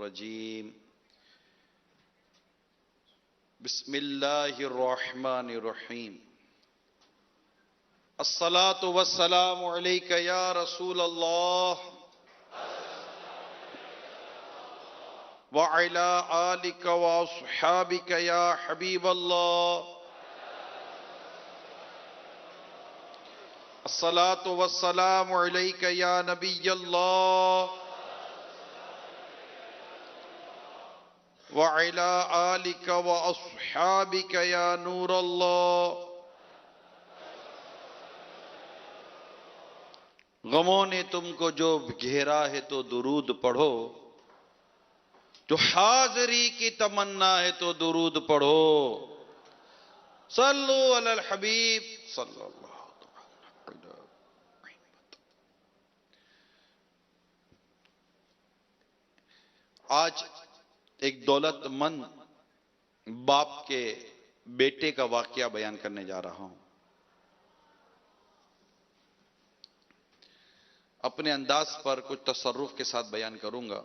रजीम। बिस्मिल्लाहिर्रहमानिर्रहीम। अस्सलातु वस्सलामु अलैका या रसूल अल्लाह व अला आलिका व अस्हाबिका या हबीब अल्लाह। अस्सलातु वस्सलामु अलैका या नबी अल्लाह व अला आलिका व अस्हाबिका या नूर अल्लाह। गमों ने तुमको जो घेरा है तो दुरूद पढ़ो, जो हाजिरी की तमन्ना है तो दुरूद पढ़ो। सल्लु अलल हबीब सल्लल्लाहु अलैहि वसल्लम। आज एक दौलतमंद बाप के बेटे का वाकया बयान करने जा रहा हूं। अपने अंदाज पर कुछ तसर्रुफ के साथ बयान करूंगा।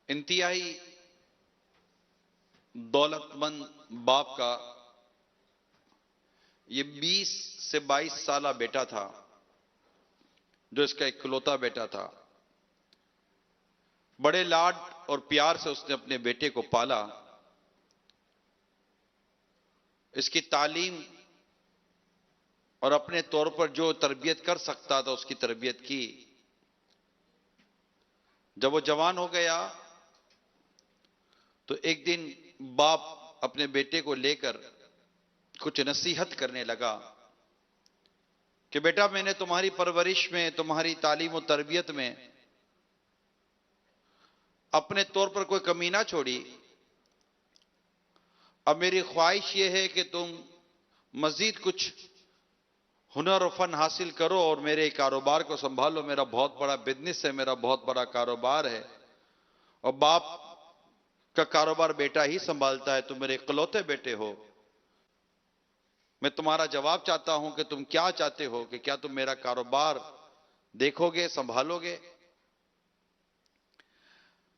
इंतहाई दौलतमंद बाप का ये 20 से 22 साला बेटा था, जो इसका इकलौता बेटा था। बड़े लाड और प्यार से उसने अपने बेटे को पाला। इसकी तालीम और अपने तौर पर जो तरबियत कर सकता था उसकी तरबियत की। जब वो जवान हो गया तो एक दिन बाप अपने बेटे को लेकर कुछ नसीहत करने लगा कि बेटा, मैंने तुम्हारी परवरिश में, तुम्हारी तालीम और तरबियत में अपने तौर पर कोई कमी ना छोड़ी। अब मेरी ख्वाहिश यह है कि तुम मजीद कुछ हुनर और फन हासिल करो और मेरे कारोबार को संभालो। मेरा बहुत बड़ा बिजनेस है, मेरा बहुत बड़ा कारोबार है और बाप का कारोबार बेटा ही संभालता है। तुम मेरे इकलौते बेटे हो। मैं तुम्हारा जवाब चाहता हूं कि तुम क्या चाहते हो, कि क्या तुम मेरा कारोबार देखोगे, संभालोगे?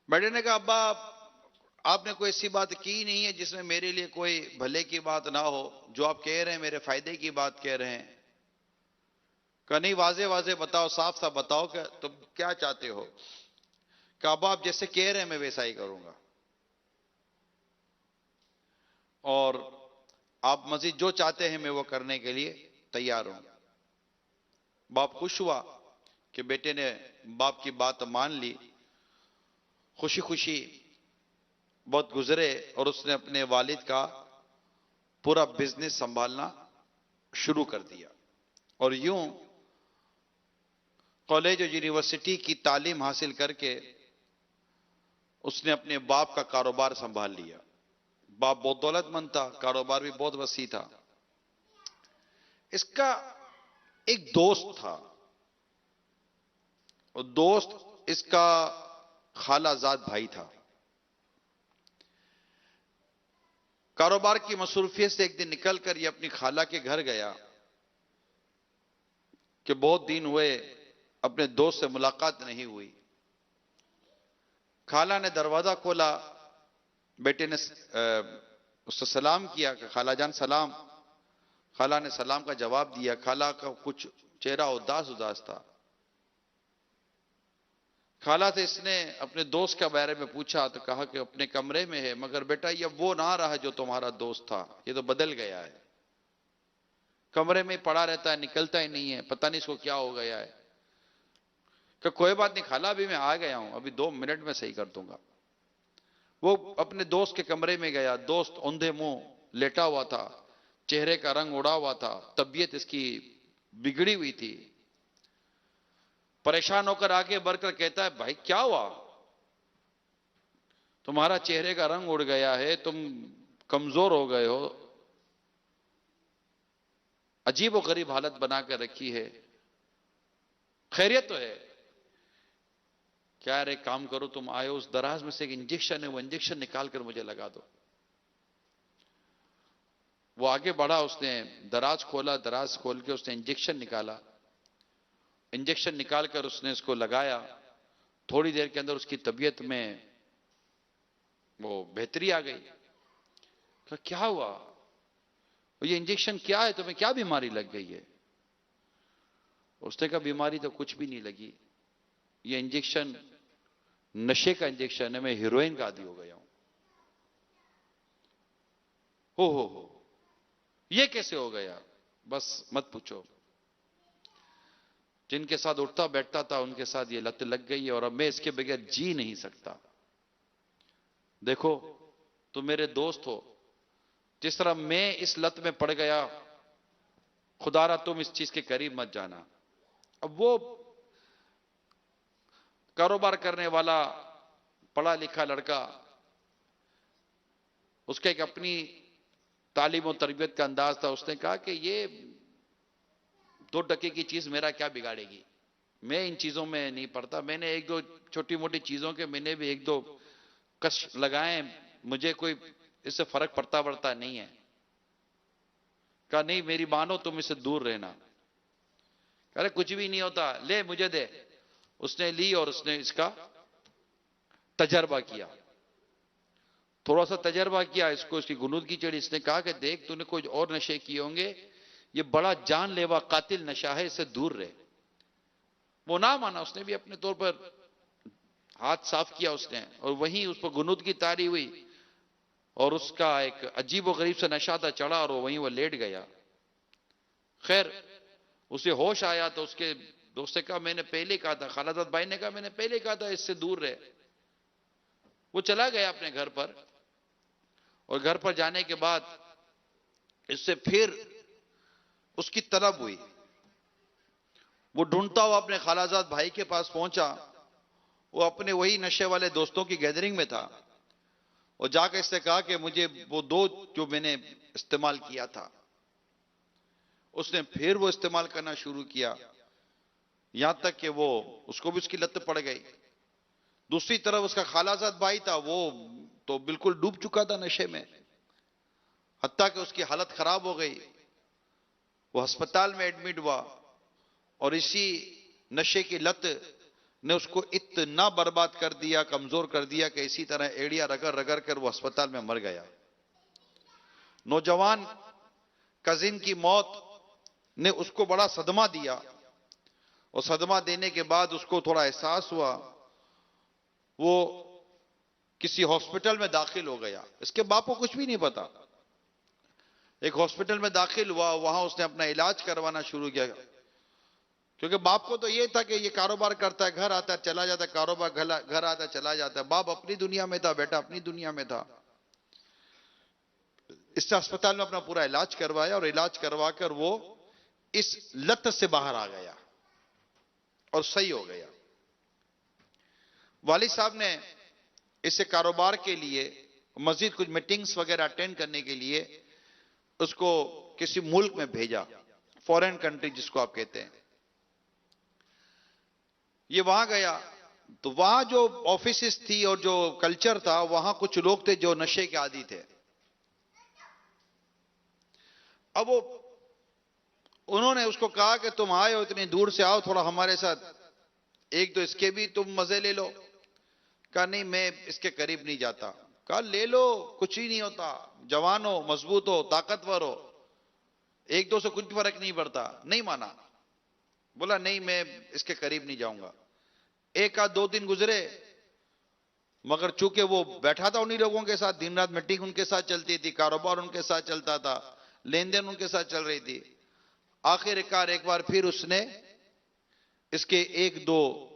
बेटे ने कहा, अब्बा आपने कोई ऐसी बात की नहीं है जिसमें मेरे लिए कोई भले की बात ना हो। जो आप कह रहे हैं मेरे फायदे की बात कह रहे हैं। कहा नहीं, वाजे वाजे बताओ, साफ साफ बताओ कि तुम क्या चाहते हो। कहा अब्बा आप जैसे कह रहे हैं मैं वैसा ही करूंगा और आप मजीद जो चाहते हैं मैं वो करने के लिए तैयार हूं। बाप खुश हुआ कि बेटे ने बाप की बात मान ली। खुशी खुशी बहुत गुजरे और उसने अपने वालिद का पूरा बिजनेस संभालना शुरू कर दिया। और यूं कॉलेज और यूनिवर्सिटी की तालीम हासिल करके उसने अपने बाप का कारोबार संभाल लिया। बाप बहुत दौलतमंद था, कारोबार भी बहुत वसी था। इसका एक दोस्त था और दोस्त इसका खालाजाद भाई था। कारोबार की मसरूफियत से एक दिन निकलकर ये अपनी खाला के घर गया कि बहुत दिन हुए अपने दोस्त से मुलाकात नहीं हुई। खाला ने दरवाजा खोला, बेटे ने उससे सलाम किया कि खाला जान सलाम। खाला ने सलाम का जवाब दिया। खाला का कुछ चेहरा उदास उदास था। खाला से इसने अपने दोस्त के बारे में पूछा तो कहा कि अपने कमरे में है, मगर बेटा ये वो ना रहा जो तुम्हारा दोस्त था, ये तो बदल गया है। कमरे में पड़ा रहता है, निकलता ही नहीं है, पता नहीं इसको क्या हो गया है। कि कोई बात नहीं खाला, अभी मैं आ गया हूं, अभी 2 मिनट में सही कर दूंगा। वो अपने दोस्त के कमरे में गया। दोस्त औंधे मुंह लेटा हुआ था, चेहरे का रंग उड़ा हुआ था, तबीयत इसकी बिगड़ी हुई थी। परेशान होकर आगे बढ़कर कहता है, भाई क्या हुआ? तुम्हारा चेहरे का रंग उड़ गया है, तुम कमजोर हो गए हो, अजीब और गरीब हालत बनाकर रखी है। खैरियत तो है? क्या रे, काम करो, तुम आए उस दराज में से एक इंजेक्शन है, वो इंजेक्शन निकाल कर मुझे लगा दो। वो आगे बढ़ा, उसने दराज खोला, दराज खोल के उसने इंजेक्शन निकाला। इंजेक्शन निकालकर उसने इसको लगाया थोड़ी देर के अंदर उसकी तबीयत में वो बेहतरी आ गई। कहा क्या हुआ, ये इंजेक्शन क्या है, तुम्हें क्या बीमारी लग गई है? उसने कहा बीमारी तो कुछ भी नहीं लगी, ये इंजेक्शन नशे का इंजेक्शन है, मैं हीरोइन का आदी हो गया हूं। हो ये कैसे हो गया? बस मत पूछो, जिनके साथ उठता बैठता था उनके साथ ये लत लग गई है और अब मैं इसके बगैर जी नहीं सकता। देखो तुम मेरे दोस्त हो, जिस तरह मैं इस लत में पड़ गया, खुदारा तुम इस चीज के करीब मत जाना। अब वो कारोबार करने वाला पढ़ा लिखा लड़का, उसका एक अपनी तालीम और तरबियत का अंदाज था। उसने कहा कि ये 2 टके की चीज मेरा क्या बिगाड़ेगी, मैं इन चीजों में नहीं पड़ता, मैंने एक दो छोटी मोटी चीजों के मैंने भी एक दो कश लगाए, मुझे कोई इससे फर्क पड़ता नहीं है। कहा नहीं मेरी मानो, तुम इससे दूर रहना। अरे कुछ भी नहीं होता, ले मुझे दे। उसने ली और उसने इसका तजर्बा किया, थोड़ा सा तजर्बा किया, इसको इसकी गुनूदगी चढ़ी। इसने कहा कि देख तूने कुछ और नशे किए होंगे, ये बड़ा जानलेवा कातिल नशा है, इससे दूर रहे। वो ना माना, उसने भी अपने तौर पर हाथ साफ किया उसने, और वहीं उस पर गुनूदगी तारी हुई और उसका एक अजीब व गरीब सा नशा था चढ़ा और वहीं वो लेट गया। खैर उसे होश आया तो उसके दोस्त ने कहा मैंने पहले कहा था, खालाजाद भाई ने कहा मैंने पहले कहा था इससे दूर रहे। वो चला गया अपने घर पर, और घर पर जाने के बाद इससे फिर उसकी तलब हुई। वो ढूंढता हुआ अपने खालाजाद भाई के पास पहुंचा, वो अपने वही नशे वाले दोस्तों की गैदरिंग में था, और जाकर इससे कहा कि मुझे वो 2 जो मैंने इस्तेमाल किया था। उसने फिर वो इस्तेमाल करना शुरू किया, यहां तक कि वो उसको भी उसकी लत पड़ गई। दूसरी तरफ उसका खालाजाद भाई था, वो तो बिल्कुल डूब चुका था नशे में, हत्ता कि उसकी हालत खराब हो गई। वो अस्पताल में एडमिट हुआ और इसी नशे की लत ने उसको इतना बर्बाद कर दिया, कमजोर कर दिया कि इसी तरह एड़िया रगड़ रगड़ कर वो अस्पताल में मर गया। नौजवान कजिन की मौत ने उसको बड़ा सदमा दिया, और सदमा देने के बाद उसको थोड़ा एहसास हुआ, वो किसी हॉस्पिटल में दाखिल हो गया। इसके बाप को कुछ भी नहीं पता। एक हॉस्पिटल में दाखिल हुआ, वहां उसने अपना इलाज करवाना शुरू किया, क्योंकि बाप को तो ये था कि ये कारोबार करता है, घर आता है चला जाता है, कारोबार घर आता है चला जाता है। बाप अपनी दुनिया में था, बेटा अपनी दुनिया में था। इसने अस्पताल में अपना पूरा इलाज करवाया, और इलाज करवाकर वो इस लत से बाहर आ गया और सही हो गया। वालिद साहब ने इसे कारोबार के लिए मजीद कुछ मीटिंग्स वगैरह अटेंड करने के लिए उसको किसी मुल्क में भेजा, फॉरेन कंट्री जिसको आप कहते हैं। ये वहां गया तो वहां जो ऑफिसेस थी और जो कल्चर था, वहां कुछ लोग थे जो नशे के आदी थे। अब वो उन्होंने उसको कहा कि तुम आए हो इतनी दूर से, आओ थोड़ा हमारे साथ, एक दो इसके भी तुम मजे ले लो। कहा नहीं मैं इसके करीब नहीं जाता। कहा ले लो, कुछ ही नहीं होता, जवान हो, मजबूत हो, ताकतवर हो, एक दो से कुछ फर्क नहीं पड़ता। नहीं माना, बोला नहीं मैं इसके करीब नहीं जाऊंगा। एक आध 2 दिन गुजरे, मगर चूंकि वो बैठा था उन्हीं लोगों के साथ, दिन रात मीटिंग उनके साथ चलती थी, कारोबार उनके साथ चलता था, लेन देन उनके साथ चल रही थी। आखिरकार एक बार फिर उसने इसके 1-2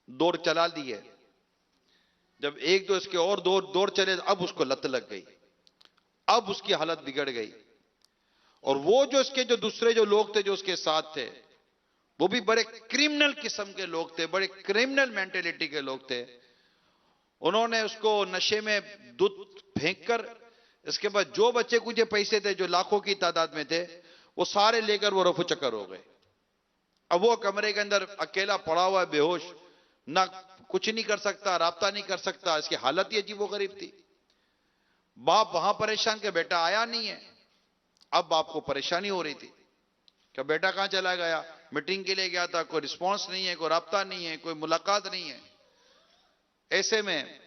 दौर चला दिए। जब 1-2 इसके और दौर चले, अब उसको लत लग गई, अब उसकी हालत बिगड़ गई। और वो जो इसके जो दूसरे जो लोग थे जो उसके साथ थे, वो भी बड़े क्रिमिनल किस्म के लोग थे, बड़े क्रिमिनल मेंटेलिटी के लोग थे। उन्होंने उसको नशे में दूध फेंक कर, इसके बाद जो बच्चे कुछ पैसे थे जो लाखों की तादाद में थे, वो सारे लेकर वो रफू चक्कर हो गए। अब वो कमरे के अंदर अकेला पड़ा हुआ है, बेहोश, ना कुछ नहीं कर सकता, राब्ता नहीं कर सकता। इसकी हालत ही अजीबोगरीब थी। बाप वहां परेशान के बेटा आया नहीं है। अब बाप को परेशानी हो रही थी कि बेटा कहां चला गया, मीटिंग के लिए गया था, कोई रिस्पांस नहीं है, कोई राब्ता नहीं है, कोई मुलाकात नहीं है। ऐसे में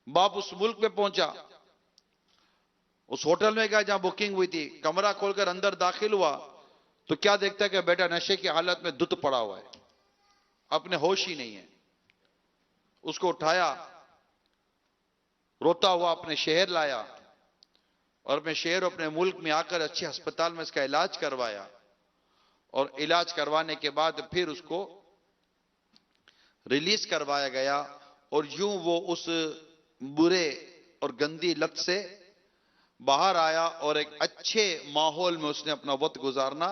बाप उस मुल्क में पहुंचा, उस होटल में गया जहां बुकिंग हुई थी। कमरा खोलकर अंदर दाखिल हुआ तो क्या देखता है कि बेटा नशे की हालत में धुत पड़ा हुआ है, अपने होश ही नहीं है। उसको उठाया, रोता हुआ अपने शहर लाया और अपने शहर, अपने मुल्क में आकर अच्छे अस्पताल में इसका इलाज करवाया। और इलाज करवाने के बाद फिर उसको रिलीज करवाया गया। और यूं वो उस बुरे और गंदी लत से बाहर आया और एक अच्छे माहौल में उसने अपना वक्त गुजारना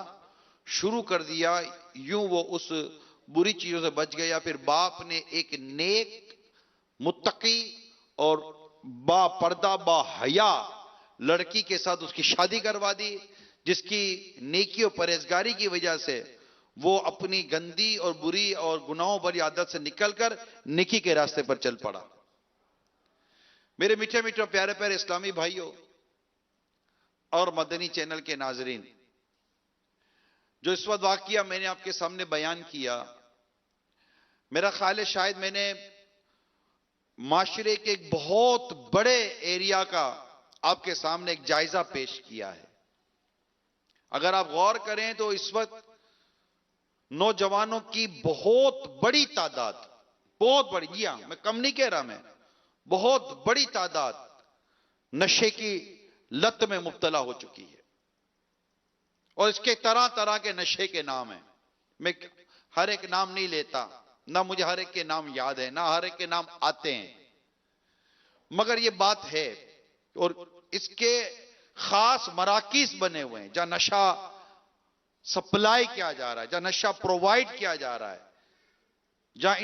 शुरू कर दिया। यूं वो उस बुरी चीजों से बच गया। फिर बाप ने एक नेक, मुत्तकी और बा पर्दा, बा हया लड़की के साथ उसकी शादी करवा दी, जिसकी नेकी और परहेजगारी की वजह से वो अपनी गंदी और बुरी और गुनाहों भरी आदत से निकलकर नेकी के रास्ते पर चल पड़ा। मेरे मीठे मीठे प्यारे प्यारे इस्लामी भाइयों और मदनी चैनल के नाजरीन, जो इस वक्त वाकया मैंने आपके सामने बयान किया, मेरा ख्याल है शायद मैंने माशरे के एक बहुत बड़े एरिया का आपके सामने एक जायजा पेश किया है। अगर आप गौर करें तो इस वक्त नौजवानों की बहुत बड़ी तादाद, बहुत बड़ी, जी हां, मैं कम नहीं कह रहा, मैं बहुत बड़ी तादाद नशे की लत में मुब्तला हो चुकी है। और इसके तरह तरह के नशे के नाम हैं। मैं हर एक नाम नहीं लेता, ना मुझे हर एक के नाम याद है, ना हर एक के नाम आते हैं, मगर यह बात है। और इसके खास मराकिज बने हुए हैं जहां नशा सप्लाई किया जा रहा है, जहां नशा प्रोवाइड किया जा रहा है, जहां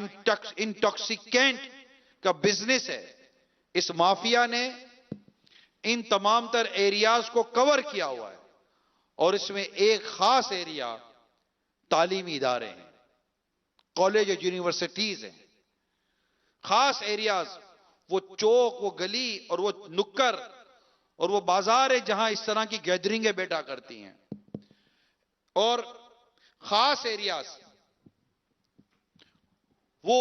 इंटॉक्सिकेंट का बिजनेस है। इस माफिया ने इन तमाम तर एरियाज को कवर किया हुआ है। और इसमें एक खास एरिया तालीमी इदारे हैं, कॉलेज और यूनिवर्सिटीज हैं। खास एरियाज, वो चौक, वो गली और वो नुक्कर और वो बाजार है जहां इस तरह की गैदरिंगें बैठा करती हैं। और खास एरियाज, वो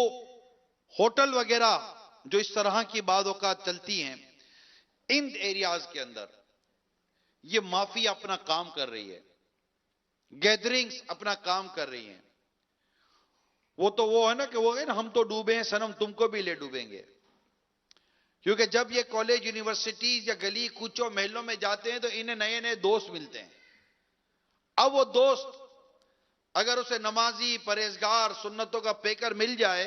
होटल वगैरह जो इस तरह की बात चलती हैं, इन एरियाज के अंदर ये माफिया अपना काम कर रही है, गैदरिंग्स अपना काम कर रही हैं। वो है ना कि वो है ना, हम तो डूबे हैं सनम, तुमको भी ले डूबेंगे। क्योंकि जब ये कॉलेज, यूनिवर्सिटीज या गली कूचों महलों में जाते हैं तो इन्हें नए नए दोस्त मिलते हैं। अब वो दोस्त अगर उसे नमाजी, परहेजगार, सुन्नतों का पेकर मिल जाए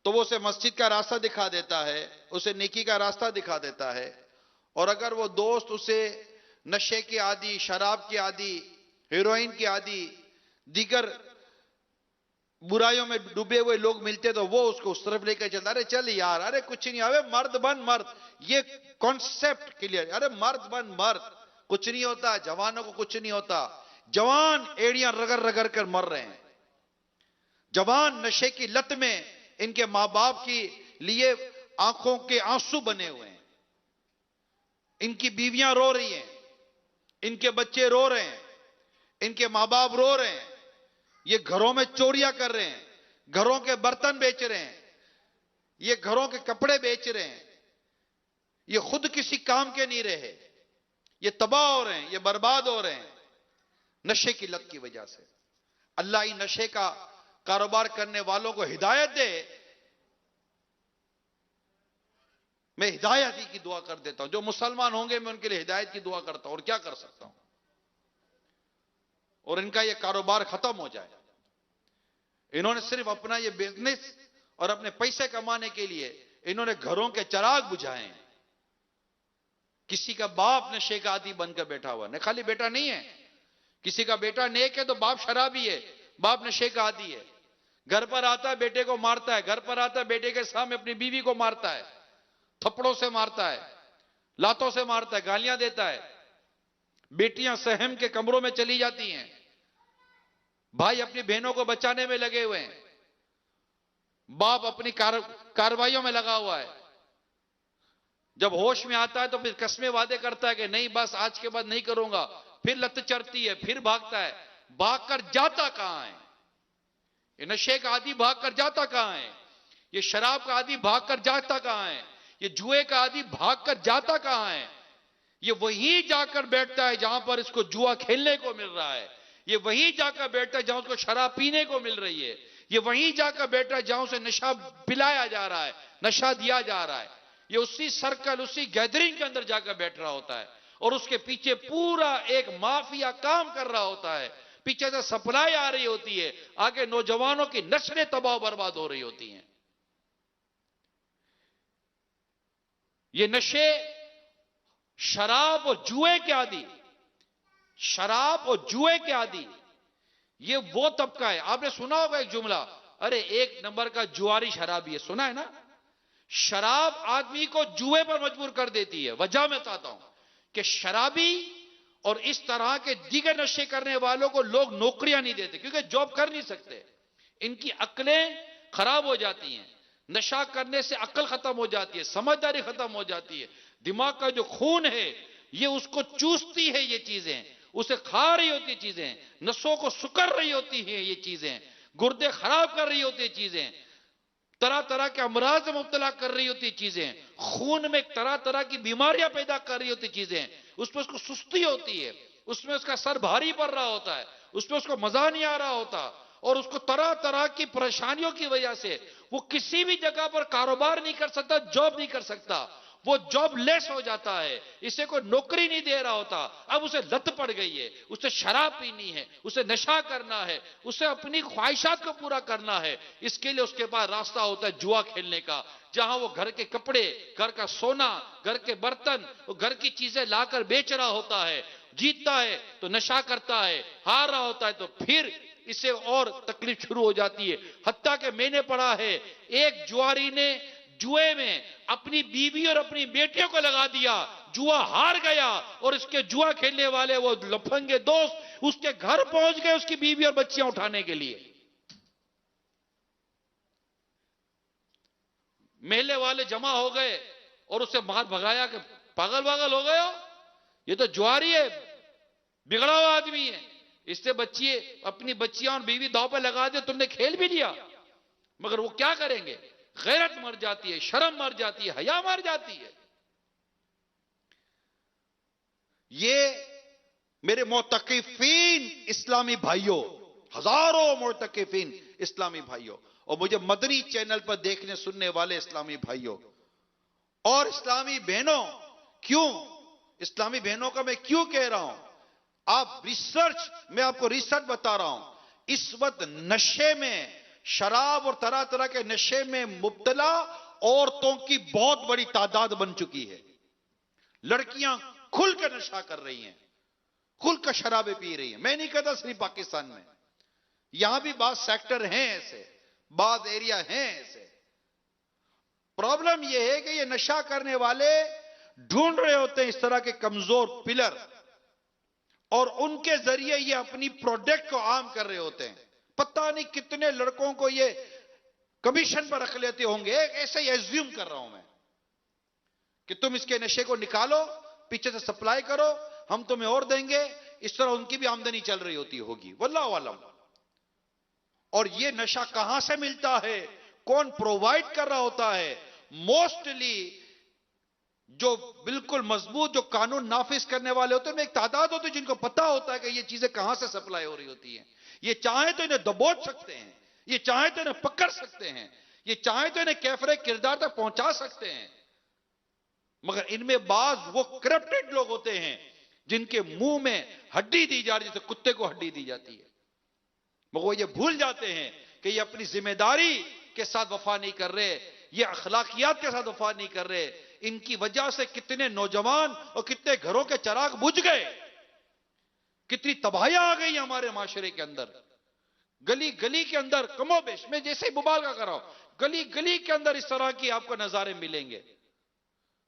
तो वो उसे मस्जिद का रास्ता दिखा देता है, उसे नेकी का रास्ता दिखा देता है। और अगर वो दोस्त उसे नशे के आदी, शराब के आदी, हेरोइन के आदी, दीगर बुराइयों में डूबे हुए लोग मिलते तो वो उसको उस तरफ लेकर चलता। अरे चल यार, अरे कुछ नहीं, अबे मर्द बन मर्द, ये कॉन्सेप्ट क्लियर। अरे मर्द बन मर्द, कुछ नहीं होता, जवानों को कुछ नहीं होता। जवान एड़ियां रगड़ रगड़ कर मर रहे हैं। जवान नशे की लत में इनके मां बाप की लिए आंखों के आंसू बने हुए हैं। इनकी बीवियां रो रही हैं, इनके बच्चे रो रहे हैं, इनके मां बाप रो रहे हैं। ये घरों में चोरियां कर रहे हैं, घरों के बर्तन बेच रहे हैं, ये घरों के कपड़े बेच रहे हैं। ये खुद किसी काम के नहीं रहे, ये तबाह हो रहे हैं, ये बर्बाद हो रहे हैं नशे की लत की वजह से। अल्लाह ही नशे का कारोबार करने वालों को हिदायत दे। मैं हिदायत ही की दुआ कर देता हूं। जो मुसलमान होंगे मैं उनके लिए हिदायत की दुआ करता हूं, और क्या कर सकता हूं। और इनका यह कारोबार खत्म हो जाए। इन्होंने सिर्फ अपना यह बिजनेस और अपने पैसे कमाने के लिए इन्होंने घरों के चिराग बुझाए हैं। किसी का बाप नशे का आदी बनकर बैठा हुआ है, खाली बेटा नहीं है, किसी का बेटा नेक है तो बाप शराबी है, बाप नशे का आदी है। घर पर आता है बेटे को मारता है, घर पर आता है बेटे के सामने अपनी बीवी को मारता है, थप्पड़ों से मारता है, लातों से मारता है, गालियां देता है। बेटियां सहम के कमरों में चली जाती हैं, भाई अपनी बहनों को बचाने में लगे हुए हैं, बाप अपनी कार्रवाइयों में लगा हुआ है। जब होश में आता है तो फिर कस्में वादे करता है कि नहीं बस आज के बाद नहीं करूंगा, फिर लत चढ़ती है, फिर भागता है, भागकर जाता कहां है? ये नशे का आदि भागकर जाता कहां है? ये शराब का आदि भागकर जाता कहां है? ये जुए का आदि भागकर जाता कहां है? ये वहीं जाकर बैठता है जहां पर इसको जुआ खेलने को मिल रहा है। ये वहीं जाकर बैठता है जहां उसको शराब पीने को मिल रही है। ये वहीं जाकर बैठता है जहां उसे नशा पिलाया जा रहा है, नशा दिया जा रहा है। ये उसी सर्कल, उसी गैदरिंग के अंदर जाकर बैठ रहा होता है और उसके पीछे पूरा एक माफिया काम कर रहा होता है। पीछे से सप्लाई आ रही होती है, आगे नौजवानों की नस्लें तबाह बर्बाद हो रही होती हैं। ये नशे, शराब और जुए के आदि, शराब और जुए के आदि, ये वो तबका है। आपने सुना होगा एक जुमला, अरे एक नंबर का जुआरी शराबी है, सुना है ना? शराब आदमी को जुए पर मजबूर कर देती है। वजह मैं बताता हूं कि शराबी और इस तरह के दीगर नशे करने वालों को लोग नौकरियां नहीं देते क्योंकि जॉब कर नहीं सकते। इनकी अक्लें खराब हो जाती हैं। नशा करने से अक्ल खत्म हो जाती है, समझदारी खत्म हो जाती है। दिमाग का जो खून है ये उसको चूसती है, ये चीजें उसे खा रही होती चीजें, नसों को सुकर रही होती है ये चीजें, गुर्दे खराब कर रही होती है चीजें, तरह तरह के अमराज में मुब्तला कर रही होती चीजें, खून में तरह तरह की बीमारियां पैदा कर रही होती चीजें। उसमें उसको सुस्ती होती है, उसमें उसका सर भारी पड़ रहा होता है, उसमें उसको मजा नहीं आ रहा होता और उसको तरह तरह की परेशानियों की वजह से वो किसी भी जगह पर कारोबार नहीं कर सकता, जॉब नहीं कर सकता, वो जॉब लेस हो जाता है। इसे कोई नौकरी नहीं दे रहा होता। अब उसे लत पड़ गई है, उसे शराब पीनी है, उसे नशा करना है, उसे अपनी ख्वाहिशात को पूरा करना है। इसके लिए उसके पास रास्ता होता है जुआ खेलने का, जहां वो घर के कपड़े, घर का सोना, घर के बर्तन, वो घर की चीजें लाकर बेच रहा होता है। जीतता है तो नशा करता है, हार रहा होता है तो फिर इसे और तकलीफ शुरू हो जाती है। हत्ता के मैंने पढ़ा है एक जुआरी ने जुए में अपनी बीवी और अपनी बेटियों को लगा दिया, जुआ हार गया और इसके जुआ खेलने वाले वो लफंगे दोस्त उसके घर पहुंच गए उसकी बीवी और बच्चियां उठाने के लिए। मेले वाले जमा हो गए और उसे मार भगाया कि पागल पागल हो गए हो, ये तो जुआरी है, बिगड़ा हुआ आदमी है, इससे बच्ची अपनी बच्चियां और बीवी दांव पे लगा दे, तुमने खेल भी लिया। मगर वो क्या करेंगे? गैरत मर जाती है, शर्म मर जाती है, हया मर जाती है। ये मेरे मोतकिफीन इस्लामी भाइयों, हजारों मोतकिफीन इस्लामी भाइयों और मुझे मदनी चैनल पर देखने सुनने वाले इस्लामी भाइयों और इस्लामी बहनों, क्यों इस्लामी बहनों का मैं क्यों कह रहा हूं? आप रिसर्च, मैं आपको रिसर्च बता रहा हूं। इस वक्त नशे में, शराब और तरह तरह के नशे में मुब्तला औरतों की बहुत बड़ी तादाद बन चुकी है। लड़कियां खुलकर नशा कर रही हैं, खुलकर शराबें पी रही हैं। मैं नहीं कहता सिर्फ पाकिस्तान में, यहां भी बात सेक्टर हैं ऐसे, बाद एरिया हैं ऐसे। प्रॉब्लम यह है कि ये नशा करने वाले ढूंढ रहे होते हैं इस तरह के कमजोर पिलर और उनके जरिए ये अपनी प्रोडक्ट को आम कर रहे होते हैं। पता नहीं कितने लड़कों को ये कमीशन पर रख लेते होंगे। ऐसे ही एज्यूम कर रहा हूं मैं कि तुम इसके नशे को निकालो, पीछे से सप्लाई करो, हम तुम्हें और देंगे। इस तरह उनकी भी आमदनी चल रही होती होगी, वल्लाहु आलम। और ये नशा कहां से मिलता है, कौन प्रोवाइड कर रहा होता है? मोस्टली जो बिल्कुल मजबूत जो कानून नाफिज करने वाले होते हैं, एक तादाद होती है जिनको पता होता है कि ये चीजें कहां से सप्लाई हो रही होती हैं। ये चाहे तो इन्हें दबोच सकते हैं, ये चाहे तो इन्हें पकड़ सकते हैं, ये चाहे तो इन्हें कैफरे किरदार तक पहुंचा सकते हैं। मगर इनमें बाज वो करप्टेड लोग होते हैं जिनके मुंह में हड्डी दी जा रही है, जैसे कुत्ते को हड्डी दी जाती है। मगर वो ये भूल जाते हैं कि ये अपनी जिम्मेदारी के साथ वफा नहीं कर रहे, ये अखलाकियात के साथ वफा नहीं कर रहे। इनकी वजह से कितने नौजवान और कितने घरों के चिराग बुझ गए, कितनी तबाहियां आ गई हमारे माशरे के अंदर। गली गली के अंदर कमोबेश, मैं जैसे ही मुबालगा कर रहा हूं, गली गली के अंदर इस तरह की आपको नजारे मिलेंगे।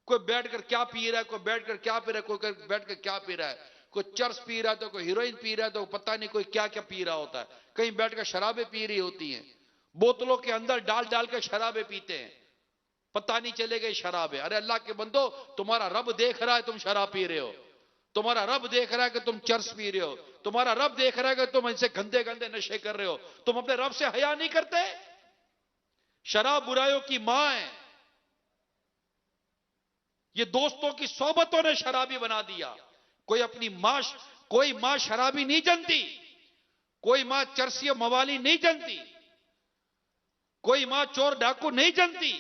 कोई बैठकर क्या पी रहा है, कोई बैठकर क्या पी रहा है, कोई बैठकर क्या पी रहा है, कोई चर्स पी रहा है तो कोई हीरोइन पी रहा है तो पता नहीं कोई क्या क्या पी रहा होता है। कहीं बैठकर शराबें पी रही होती हैं, बोतलों के अंदर डाल डाल कर शराबें पीते हैं, पता नहीं चलेगा शराब है। अरे अल्लाह के बंदो, तुम्हारा रब देख रहा है तुम शराब पी रहे हो, तुम्हारा रब देख रहा है कि तुम चर्स पी रहे हो, तुम्हारा रब देख रहा है कि तुम ऐसे गंदे गंदे नशे कर रहे हो, तुम अपने रब से हया नहीं करते। शराब बुराइयों की मां है। ये दोस्तों की सोबतों ने शराबी बना दिया। कोई मां शराबी नहीं जनती, कोई मां चरसी मवाली नहीं जनती, कोई मां चोर डाकू नहीं जनती।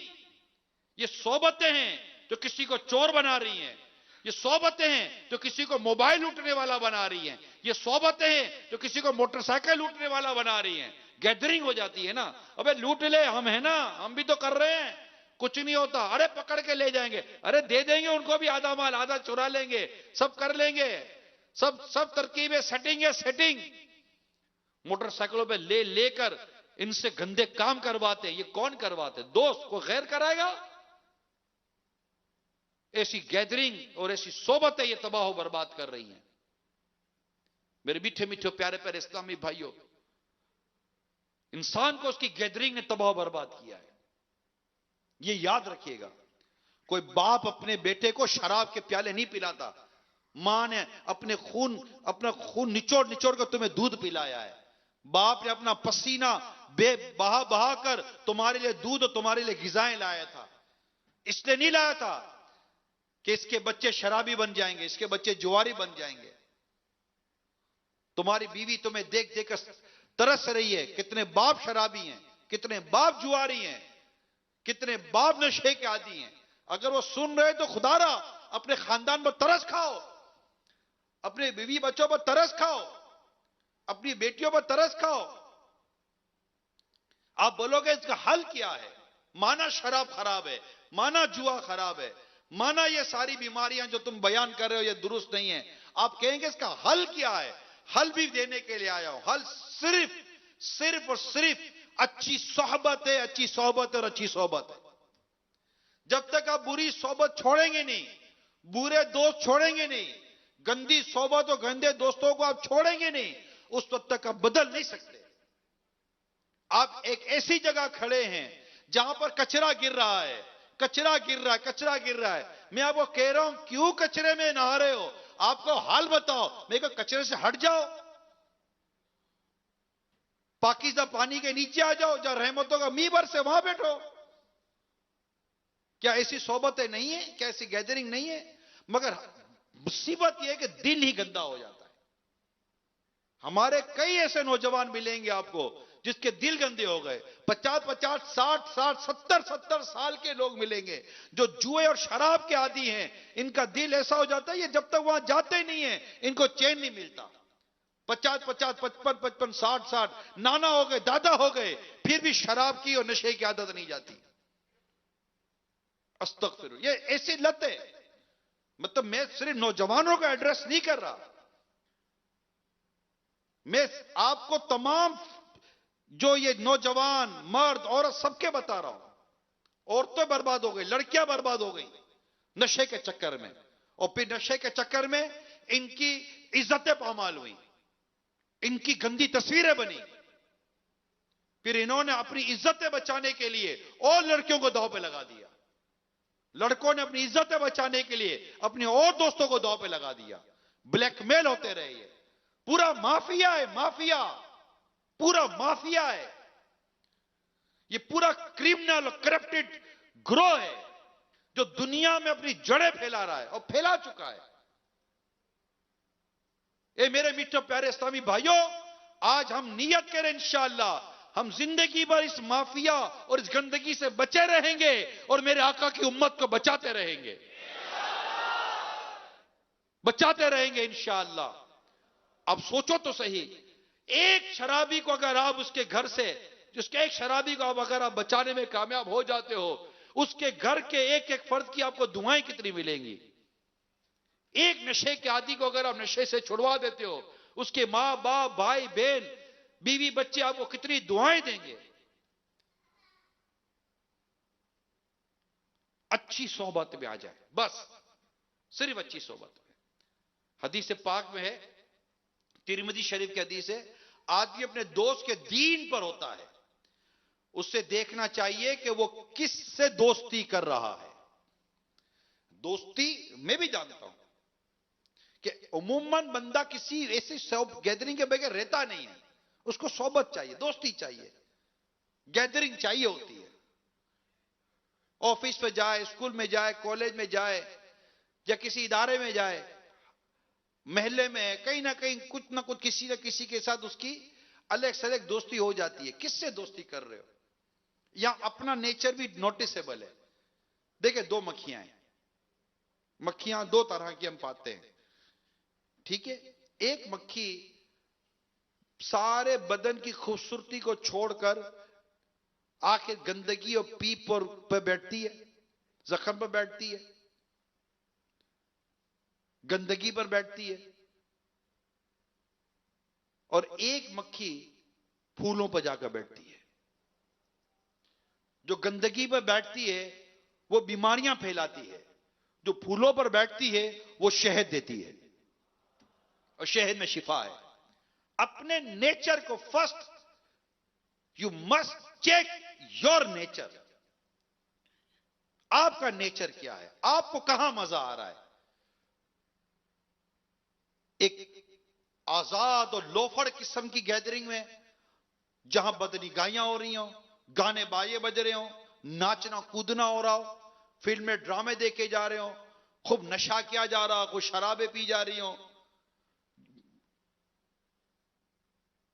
ये सोबतें हैं जो किसी को चोर बना रही हैं। ये सोबतें हैं जो किसी को मोबाइल लूटने वाला बना रही हैं। ये सोबतें हैं जो किसी को मोटरसाइकिल लूटने वाला बना रही हैं। गैदरिंग हो जाती है ना, अबे लूट ले, हम है ना, हम भी तो कर रहे हैं, कुछ नहीं होता, अरे पकड़ के ले जाएंगे, अरे दे देंगे उनको भी आधा माल, आधा चुरा लेंगे, सब कर लेंगे, सब सब तरकीबें, सेटिंग है सेटिंग। मोटरसाइकिलों पे ले लेकर इनसे गंदे काम करवाते। ये कौन करवाते? दोस्त को गैर कराएगा? ऐसी गैदरिंग और ऐसी सोबतें ये तबाह बर्बाद कर रही हैं। मेरे मीठे मीठे प्यारे प्यारे इस्लामी भाइयों, इंसान को उसकी गैदरिंग ने तबाह बर्बाद किया है। ये याद रखिएगा, कोई बाप अपने बेटे को शराब के प्याले नहीं पिलाता। मां ने अपना खून निचोड़ निचोड़ कर तुम्हें दूध पिलाया है। बाप ने अपना पसीना बहा बहा कर तुम्हारे लिए दूध और तुम्हारे लिए ग़िज़ाएं लाया था। इसलिए नहीं लाया था कि इसके बच्चे शराबी बन जाएंगे, इसके बच्चे जुआरी बन जाएंगे। तुम्हारी बीवी तुम्हें देख देख कर तरस रही है। कितने बाप शराबी हैं, कितने बाप जुआरी हैं, कितने बाप नशे के आदी हैं। अगर वो सुन रहे तो खुदारा अपने खानदान पर तरस खाओ, अपने बीवी बच्चों पर तरस खाओ, अपनी बेटियों पर तरस खाओ। आप बोलोगे इसका हल क्या है? माना शराब खराब है, माना जुआ खराब है, माना ये सारी बीमारियां जो तुम बयान कर रहे हो ये दुरुस्त नहीं है। आप कहेंगे इसका हल क्या है? हल भी देने के लिए आया हूं। हल सिर्फ और सिर्फ अच्छी सोहबत है, अच्छी सोहबत और अच्छी सोहबत है। जब तक आप बुरी सोहबत छोड़ेंगे नहीं, बुरे दोस्त छोड़ेंगे नहीं, गंदी सोहबत और गंदे दोस्तों को आप छोड़ेंगे नहीं, उस वक्त तक आप बदल नहीं सकते। आप एक ऐसी जगह खड़े हैं जहां पर कचरा गिर रहा है, कचरा गिर रहा है, कचरा गिर रहा है। मैं आपको कह रहा हूं, क्यों कचरे में नहा रहे हो? आपको हाल बताओ। मैं कहा कचरे से हट जाओ, पाकीज़ा पानी के नीचे आ जाओ, जहां रहमतों का मींबर से वहां बैठो। क्या ऐसी सोबतें नहीं है? क्या ऐसी गैदरिंग नहीं है? मगर मुसीबत यह है कि दिल ही गंदा हो जाता है। हमारे कई ऐसे नौजवान मिलेंगे आपको जिसके दिल गंदे हो गए। 50-50, 60-60, 70-70 साल के लोग मिलेंगे जो जुए और शराब के आदी हैं। इनका दिल ऐसा हो जाता है, ये जब तक वहां जाते नहीं है इनको चैन नहीं मिलता। 50-50, 55-55, 60-60 नाना हो गए, दादा हो गए, फिर भी शराब की और नशे की आदत नहीं जाती। अस्तगफिरुल्लाह, ये ऐसी लत है। मतलब मैं सिर्फ नौजवानों का एड्रेस नहीं कर रहा, मैं आपको तमाम जो ये नौजवान मर्द औरत सबके बता रहा हूं। औरतें बर्बाद हो गई, लड़कियां बर्बाद हो गई नशे के चक्कर में, और फिर नशे के चक्कर में इनकी इज्जतें पामाल हुई, इनकी गंदी तस्वीरें बनी। फिर इन्होंने अपनी इज्जतें बचाने के लिए और लड़कियों को दांव पे लगा दिया। लड़कों ने अपनी इज्जतें बचाने के लिए अपने और दोस्तों को दांव पे लगा दिया। ब्लैकमेल होते रहे। ये पूरा माफिया है, माफिया, पूरा माफिया है। ये पूरा क्रिमिनल करप्टेड ग्रोह है जो दुनिया में अपनी जड़ें फैला रहा है और फैला चुका है। ए मेरे मीठे प्यारे इस्लामी भाइयों, आज हम नियत करें इंशाअल्लाह हम जिंदगी भर इस माफिया और इस गंदगी से बचे रहेंगे और मेरे आका की उम्मत को बचाते रहेंगे, बचाते रहेंगे इंशाअल्लाह। अब सोचो तो सही, एक शराबी को अगर आप उसके घर से, जिसके एक शराबी को आप अगर आप बचाने में कामयाब हो जाते हो, उसके घर के एक एक फर्द की आपको दुआएं कितनी मिलेंगी। एक नशे के आदि को अगर आप नशे से छुड़वा देते हो, उसके मां बाप, भाई बहन, बीवी बच्चे आपको कितनी दुआएं देंगे। अच्छी सोहबत में आ जाए, बस सिर्फ अच्छी सोहबत में। हदीस पाक में है, तिरमिज़ी शरीफ की हदीस है, आदमी अपने दोस्त के दीन पर होता है, उससे देखना चाहिए कि वो किस से दोस्ती कर रहा है। दोस्ती मैं भी जानता हूं कि उमूमन बंदा किसी ऐसी गैदरिंग के बगैर रहता नहीं है, उसको सोबत चाहिए, दोस्ती चाहिए, गैदरिंग चाहिए होती है। ऑफिस में जाए, स्कूल में जाए, कॉलेज में जाए या किसी इदारे में जाए, महल्ले में कहीं ना कहीं कुछ ना कुछ किसी ना किसी के साथ उसकी अलग से अलग दोस्ती हो जाती है। किससे दोस्ती कर रहे हो? या अपना नेचर भी नोटिसेबल है। देखिए, दो मक्खियां हैं, मक्खियां दो तरह की हम पाते हैं, ठीक है। एक मक्खी सारे बदन की खूबसूरती को छोड़कर आखिर गंदगी और पीप पर बैठती है, जख्म पर बैठती है, गंदगी पर बैठती है। और एक मक्खी फूलों पर जाकर बैठती है। जो गंदगी पर बैठती है वो बीमारियां फैलाती है, जो फूलों पर बैठती है वो शहद देती है, और शहद में शिफा है। अपने नेचर को first you must check your nature. आपका नेचर क्या है? आपको कहां मजा आ रहा है? एक आजाद और लोफड़ किस्म की गैदरिंग में जहां बदनी गायें हो रही हो, गाने बाजे बज रहे हो, नाचना कूदना हो रहा हो, फिल्में ड्रामे देखे जा रहे हो, खूब नशा किया जा रहा हो, कुछ शराबें पी जा रही हो,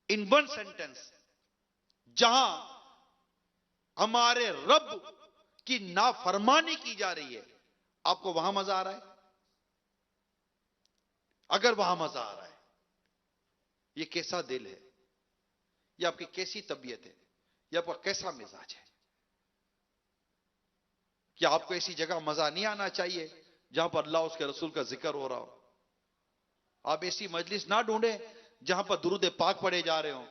इन वन सेंटेंस जहां हमारे रब की नाफरमानी की जा रही है, आपको वहां मजा आ रहा है? अगर वहां मजा आ रहा है, ये कैसा दिल है, ये आपकी कैसी तबीयत है, ये आपका कैसा मिजाज है? क्या आपको ऐसी जगह मजा नहीं आना चाहिए जहां पर अल्लाह उसके रसूल का जिक्र हो रहा हो? आप ऐसी मजलिस ना ढूंढे जहां पर दुरूद पाक पढ़े जा रहे हो।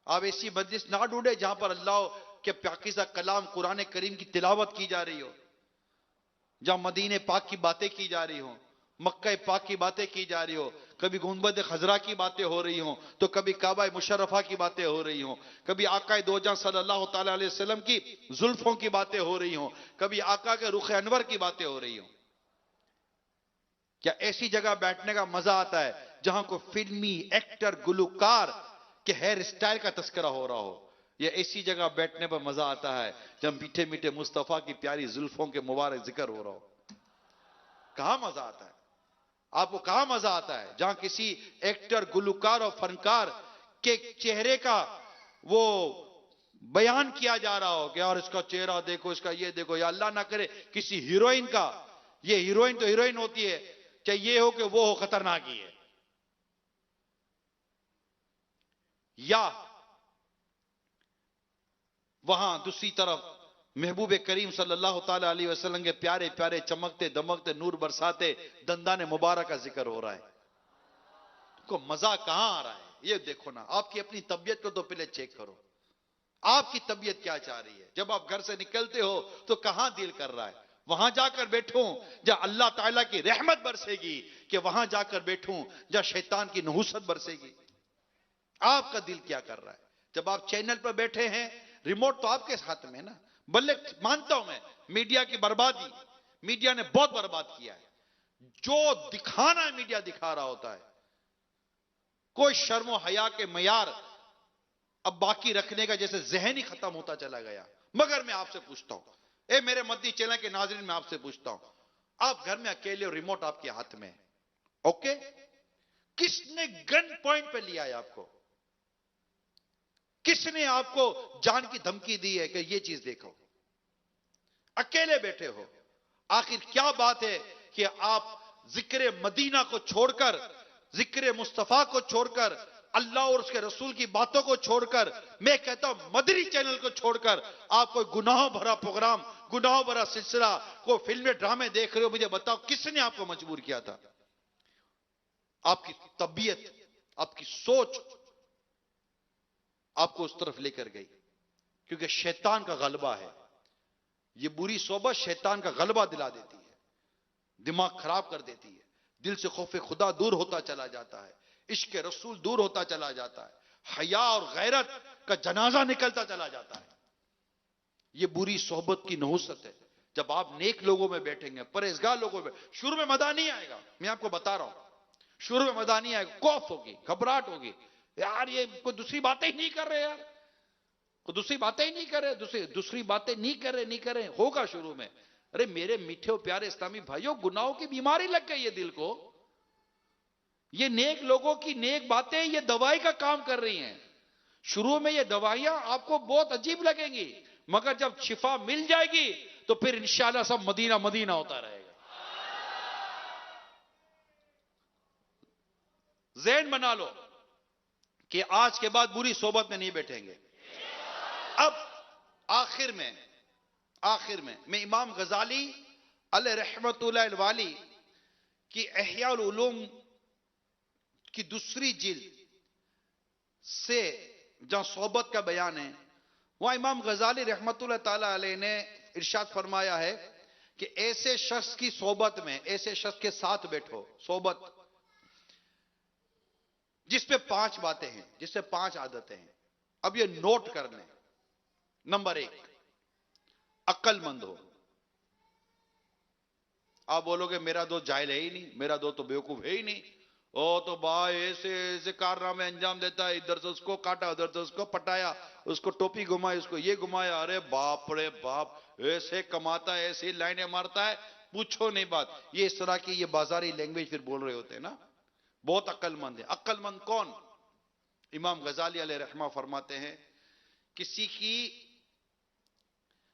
आप ऐसी मजलिस ना ढूंढे जहां पर अल्लाह के पाकीज़ा कलाम कुरान करीम की तिलावत की जा रही हो, जहां मदीने पाक की बातें की जा रही हो, मक्का पाक की बातें की जा रही हो, कभी गुंबद खजरा की बातें हो रही हो, तो कभी काबा मुशर्रफा की बातें हो रही हो, कभी आका दो जहां सल्लल्लाहु ताला अलैहि वसल्लम की जुल्फों की बातें हो रही हो, कभी आका के रुख अनवर की बातें हो रही हो। क्या ऐसी जगह बैठने का मजा आता है जहां को फिल्मी एक्टर गुलकार के हेयर स्टाइल का तस्करा हो रहा हो? या ऐसी जगह बैठने पर मजा आता है जब मीठे मीठे मुस्तफा की प्यारी जुल्फों के मुबारक जिक्र हो रहा हो? कहां मजा आता है? आपको कहां मजा आता है? जहां किसी एक्टर गुलकार और फनकार के चेहरे का वो बयान किया जा रहा हो कि यार इसका चेहरा देखो, इसका ये देखो, या अल्लाह ना करे किसी हीरोइन का, ये हीरोइन तो हीरोइन होती है, चाहे ये हो कि वो हो, खतरनाक ही है। या वहां दूसरी तरफ महबूब करीम सल्लल्लाहु ताला अलैहि वसल्लम के प्यारे प्यारे चमकते दमकते नूर बरसाते दंदाने मुबारक का जिक्र हो रहा है। को मजा कहां आ रहा है? ये देखो ना, आपकी अपनी तबीयत को तो पहले चेक करो। आपकी तबीयत क्या चाह रही है? जब आप घर से निकलते हो तो कहां दिल कर रहा है वहां जाकर बैठूं जहां अल्लाह ताला की रहमत बरसेगी, कि वहां जाकर बैठूं जहां शैतान की नहुसत बरसेगी? आपका दिल क्या कर रहा है? जब आप चैनल पर बैठे हैं, रिमोट तो आपके हाथ में ना। भले मानता हूं मैं मीडिया की बर्बादी, मीडिया ने बहुत बर्बाद किया है। जो दिखाना है मीडिया दिखा रहा होता है। कोई शर्मो हया के मयार अब बाकी रखने का जैसे जहन ही खत्म होता चला गया। मगर मैं आपसे पूछता हूं, ए मेरे मदनी चैनल के नाज़रीन, मैं आपसे पूछता हूं, आप घर में अकेले हो, रिमोट आपके हाथ में, ओके, किसने गन पॉइंट पे लिया है आपको? किसने आपको जान की धमकी दी है कि ये चीज देखो? अकेले बैठे हो। आखिर क्या बात है कि आप जिक्र मदीना को छोड़कर, जिक्र मुस्तफा को छोड़कर, अल्लाह और उसके रसूल की बातों को छोड़कर, मैं कहता हूं मदनी चैनल को छोड़कर आप कोई गुनाहों भरा प्रोग्राम, गुनाहों भरा सिलसिला, कोई फिल्में ड्रामे देख रहे हो? मुझे बताओ किसने आपको मजबूर किया था? आपकी तबीयत, आपकी सोच आपको उस तरफ लेकर गई, क्योंकि शैतान का गलबा है। ये बुरी सोबत शैतान का गलबा दिला देती है, दिमाग खराब कर देती है, दिल से खौफ खुदा दूर होता चला जाता है, इश्क रसूल दूर होता चला जाता है, हया और गैरत का जनाजा निकलता चला जाता है। ये बुरी सोहबत की नहुसत है। जब आप नेक लोगों में बैठेंगे, परहेजगार लोगों में, शुरू में मजा नहीं आएगा, मैं आपको बता रहा हूं। शुरू में मजा नहीं आएगा, कौफ होगी, घबराहट होगी, यार ये कोई दूसरी बातें ही नहीं कर रहे, यार कोई दूसरी बातें ही नहीं कर रहे, दूसरी बातें नहीं कर रहे होगा शुरू में। अरे मेरे मीठे और प्यारे इस्लामी भाइयों, गुनाहों की बीमारी लग गई है दिल को। ये नेक लोगों की नेक बातें ये दवाई का काम कर रही हैं। शुरू में ये दवाइयां आपको बहुत अजीब लगेंगी, मगर जब शिफा मिल जाएगी तो फिर इंशाल्लाह सब मदीना मदीना होता रहेगा। ज़हन बना लो कि आज के बाद बुरी सोबत में नहीं बैठेंगे। अब आखिर में मैं इमाम गजाली अलैह रहमतुल्लाह वाली की इहयाउल उलूम की दूसरी जिल्द से जहां सोबत का बयान है, वहां इमाम गजाली रहमतुल्लाह ताला अलैह ने इरशाद फरमाया है कि ऐसे शख्स की सोबत में, ऐसे शख्स के साथ बैठो, सोबत जिसपे 5 बातें हैं, जिससे 5 आदतें हैं। अब ये नोट कर लें। नंबर 1, अक्लमंद हो। आप बोलोगे मेरा दोस्त जाहिल है ही नहीं, मेरा दोस्त तो बेवकूफ है ही नहीं, ओ तो भाई ऐसे ऐसे कारनामे अंजाम देता है, इधर से उसको काटा, उधर से उसको पटाया, उसको टोपी घुमाई, उसको ये घुमाया, अरे बाप रे बाप, ऐसे कमाता है, ऐसी लाइनें मारता है, पूछो नहीं बात। ये इस तरह की ये बाजारी लैंग्वेज फिर बोल रहे होते हैं ना, बहुत अक्लमंद है। अक्लमंद कौन? इमाम गजाली अलैह रहमा फरमाते हैं, किसी की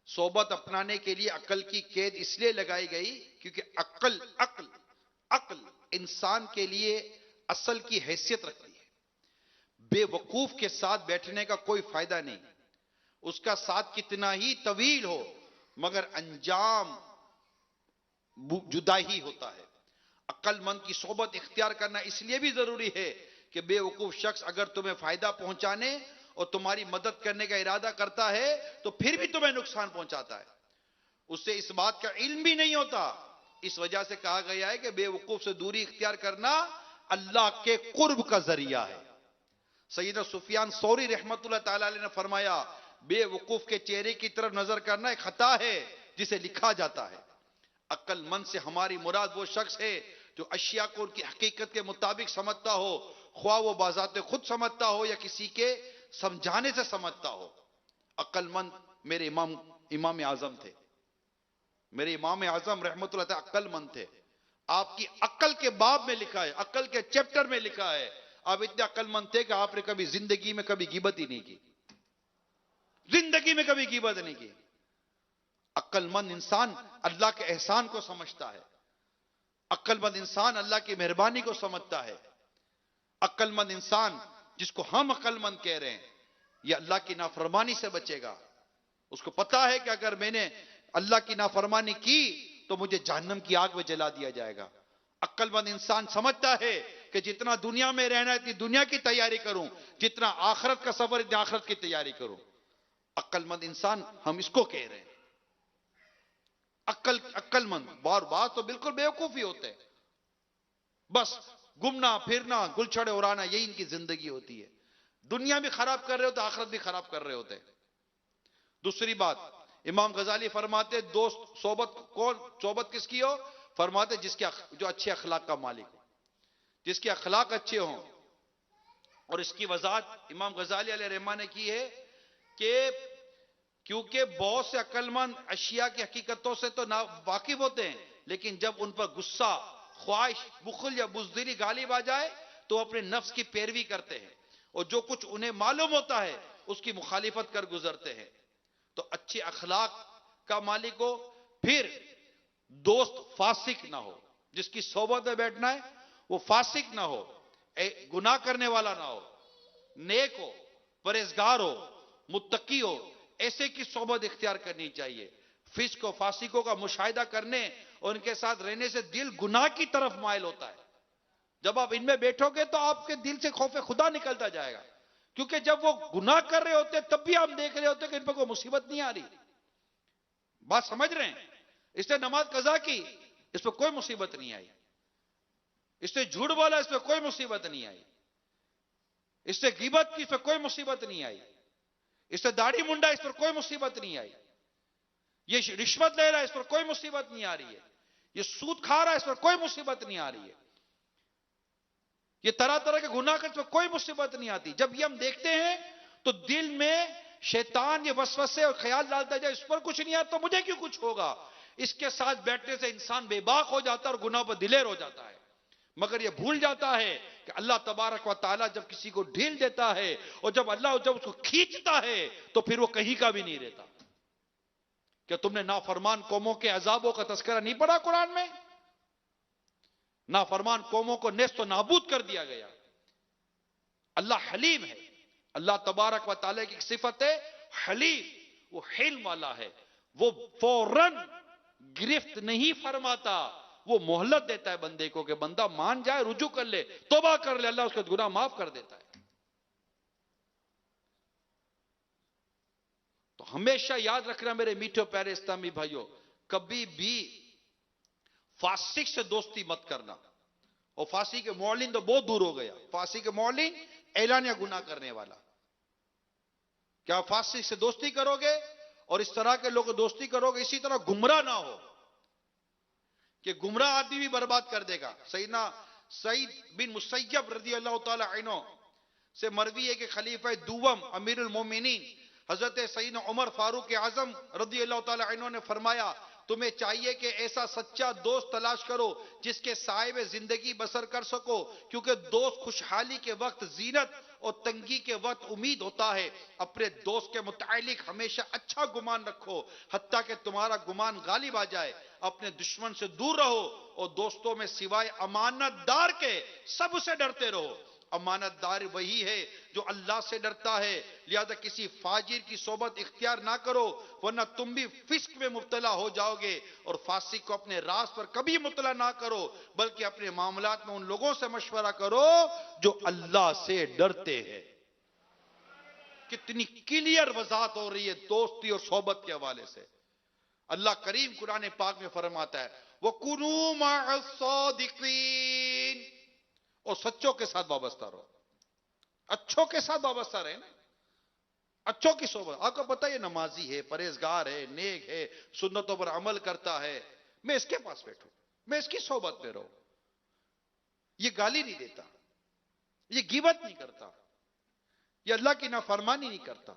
सोबत अपनाने के लिए अक्ल की कैद इसलिए लगाई गई क्योंकि अक्ल इंसान के लिए असल की हैसियत रखती है। बेवकूफ के साथ बैठने का कोई फायदा नहीं, उसका साथ कितना ही तवील हो मगर अंजाम जुदा ही होता है। अक्लमंद की सोबत इख्तियार करना इसलिए भी जरूरी है कि बेवकूफ शख्स अगर तुम्हें फायदा पहुंचाने और तुम्हारी मदद करने का इरादा करता है तो फिर भी तुम्हें नुकसान पहुंचाता है, उससे इस बात का इल्म भी नहीं होता। इस वजह से कहा गया है कि बेवकूफ से दूरी इख्तियार करना अल्लाह के कुर्ब का जरिया है। सैयदना सुफियान सौरी रहमतुल्लाह ताला अलैह ने फरमाया, बेवकूफ के चेहरे की तरफ नजर करना एक खता है जिसे लिखा जाता है। अक्लमंद से हमारी मुराद वो शख्स है जो अशिया को उनकी हकीकत के मुताबिक समझता हो, ख्वाह वो बाज़ाते खुद समझता हो या किसी के समझाने से समझता हो। अक्लमंद मेरे इमाम आजम थे, मेरे इमाम आजम रहमतुल्लाह अलैह अक्लमंद थे। आपकी अक्ल के बाब में लिखा है, अक्ल के चैप्टर में लिखा है, आप इतने अक्लमंद थे कि आपने कभी जिंदगी में कभी गिबत ही नहीं की, जिंदगी में कभी गिबत नहीं की। अक्लमंद इंसान अल्लाह के एहसान को समझता है, अक्लमंद इंसान अल्लाह की मेहरबानी को समझता है। अक्लमंद इंसान जिसको हम अक्लमंद कह रहे हैं, यह अल्लाह की नाफरमानी से बचेगा। उसको पता है कि अगर मैंने अल्लाह की नाफरमानी की तो मुझे जहन्नम की आग में जला दिया जाएगा। अक्लमंद इंसान समझता है कि जितना दुनिया में रहना है इतनी दुनिया की तैयारी करूं, जितना आखिरत का सफर इतनी आखिरत की तैयारी करूं। अक्लमंद इंसान हम इसको कह रहे हैं। अक्लमंद बार बार तो बिल्कुल बेवकूफी होते हैं, बस घूमना फिरना गुलछड़े उड़ाना यही इनकी जिंदगी होती है। दुनिया भी खराब कर रहे होते, आखिरत भी खराब कर रहे होते। दूसरी बात, इमाम गजाली फरमाते दोस्त सोबत किसकी हो? फरमाते जिसके जो अच्छे अखलाक का मालिक हो, जिसके अखलाक अच्छे हों। और इसकी वजाहत इमाम गजाली अलैहि रहमा ने की है कि क्योंकि बहुत से अक्लमंद अशिया की हकीकतों से तो ना वाकिफ होते हैं, लेकिन जब उन पर गुस्सा, ख्वाहिश, बुखल या बुज़दिली गालिब आ जाए तो अपने नफ्स की पैरवी करते हैं और जो कुछ उन्हें मालूम होता है उसकी मुखालिफत कर गुजरते हैं। तो अच्छे अखलाक का मालिक हो, फिर दोस्त फासिक ना हो, जिसकी सोबत में बैठना है वो फासिक ना हो, गुनाह करने वाला ना हो, नेक हो, परहेजगार हो, मुत्तकी हो, ऐसे की सोबत इख्तियार करनी चाहिए। फिस्क और फासिकों का मुशाहिदा करने और उनके साथ रहने से दिल गुनाह की तरफ माइल होता है। जब आप इनमें बैठोगे तो आपके दिल से खौफ खुदा निकलता जाएगा, क्योंकि जब वो गुनाह कर रहे होते तब भी आप देख रहे होते कि इन पर कोई मुसीबत नहीं आ रही। बात समझ रहे हैं? इसने नमाज कजा की, इस पर कोई मुसीबत नहीं आई, इससे झूठ बोला, इस पर कोई मुसीबत नहीं आई, इससे गिबत की, इस पर कोई मुसीबत नहीं आई, इससे दाढ़ी मुंडा, इस पर कोई मुसीबत नहीं आई, ये रिश्वत ले रहा है, इस पर कोई मुसीबत नहीं आ रही है, ये सूद खा रहा है, इस पर कोई मुसीबत नहीं आ रही है। ये तरह तरह के गुनाह करने में कोई मुसीबत नहीं आती। जब ये हम देखते हैं तो दिल में शैतान ये वसवसे और ख्याल डालता है, इस पर कुछ नहीं आता तो मुझे क्यों कुछ होगा। इसके साथ बैठने से इंसान बेबाक हो जाता है और गुनाह पर दिलेर हो जाता है। मगर ये भूल जाता है कि अल्लाह तबारक व ताला जब किसी को ढील देता है और जब अल्लाह जब उसको खींचता है तो फिर वो कहीं का भी नहीं रहता। क्या तुमने नाफरमान कौमों के अजाबों का तस्करा नहीं पढ़ा कुरान में? नाफरमान कौमों को नेस्त नाबूद कर दिया गया। अल्लाह हलीम है। अल्लाह तबारक व ताला की सिफत है हलीम, वो हिल्म वाला है। वो फौरन गिरफ्त नहीं फरमाता, वो मोहलत देता है बंदे को कि बंदा मान जाए, रुजू कर ले, तौबा कर ले, अल्लाह उसका गुनाह माफ कर देता है। तो हमेशा याद रखना मेरे मीठे प्यारे इस्लामी भाइयों, कभी भी फासिक से दोस्ती मत करना। और फांसी के मौलिन तो बहुत दूर हो गया। फांसी के मौलिन ऐलानिया गुनाह करने वाला। क्या फासिक से दोस्ती करोगे और इस तरह के लोग दोस्ती करोगे, इसी तरह गुमराह ना हो कि गुमराह आदमी भी बर्बाद कर देगा। सईदना सईद बिन मुसय्यब रज़ी अल्लाह ताला अन्हु से मरवी है कि खलीफा दुवम अमीरुल मोमिनीन हजरत सईदना उमर फारूक आजम रज़ी अल्लाह ताला अन्हु ने फरमाया, तुम्हें चाहिए कि ऐसा सच्चा दोस्त तलाश करो जिसके साए में जिंदगी बसर कर सको, क्योंकि दोस्त खुशहाली के वक्त जीनत और तंगी के वक्त उम्मीद होता है। अपने दोस्त के मुतालिक हमेशा अच्छा गुमान रखो, हत्ता कि तुम्हारा गुमान गालिब आ जाए। अपने दुश्मन से दूर रहो और दोस्तों में सिवाय अमानतदार के सबसे डरते रहो। अमानतदार वही है जो अल्लाह से डरता है। लिहाजा किसी फाजिर की सोबत इख्तियार ना करो, वरना तुम भी फिस्क में मुब्तला हो जाओगे। और फासिक को अपने राज पर कभी मुब्तला ना करो, बल्कि अपने मामलात में उन लोगों से मशवरा करो जो अल्लाह से डरते हैं। कितनी क्लियर वजाहत हो रही है दोस्ती और सोबत के हवाले से। अल्लाह करीम कुरान पाक में फरमाता है, वकुनू मअस-सादिकीन, और सच्चों के साथ वाबस्ता रहो। अच्छों के साथ वाबस्ता रहे ना, अच्छों की सोबत। आपको पता है नमाजी है, परहेजगार है, नेक है, सुन्नतों पर अमल करता है, मैं इसके पास बैठूं, मैं इसकी सोबत में रहूं। ये गाली नहीं देता, ये गिबत नहीं करता, ये अल्लाह की नाफरमानी नहीं करता।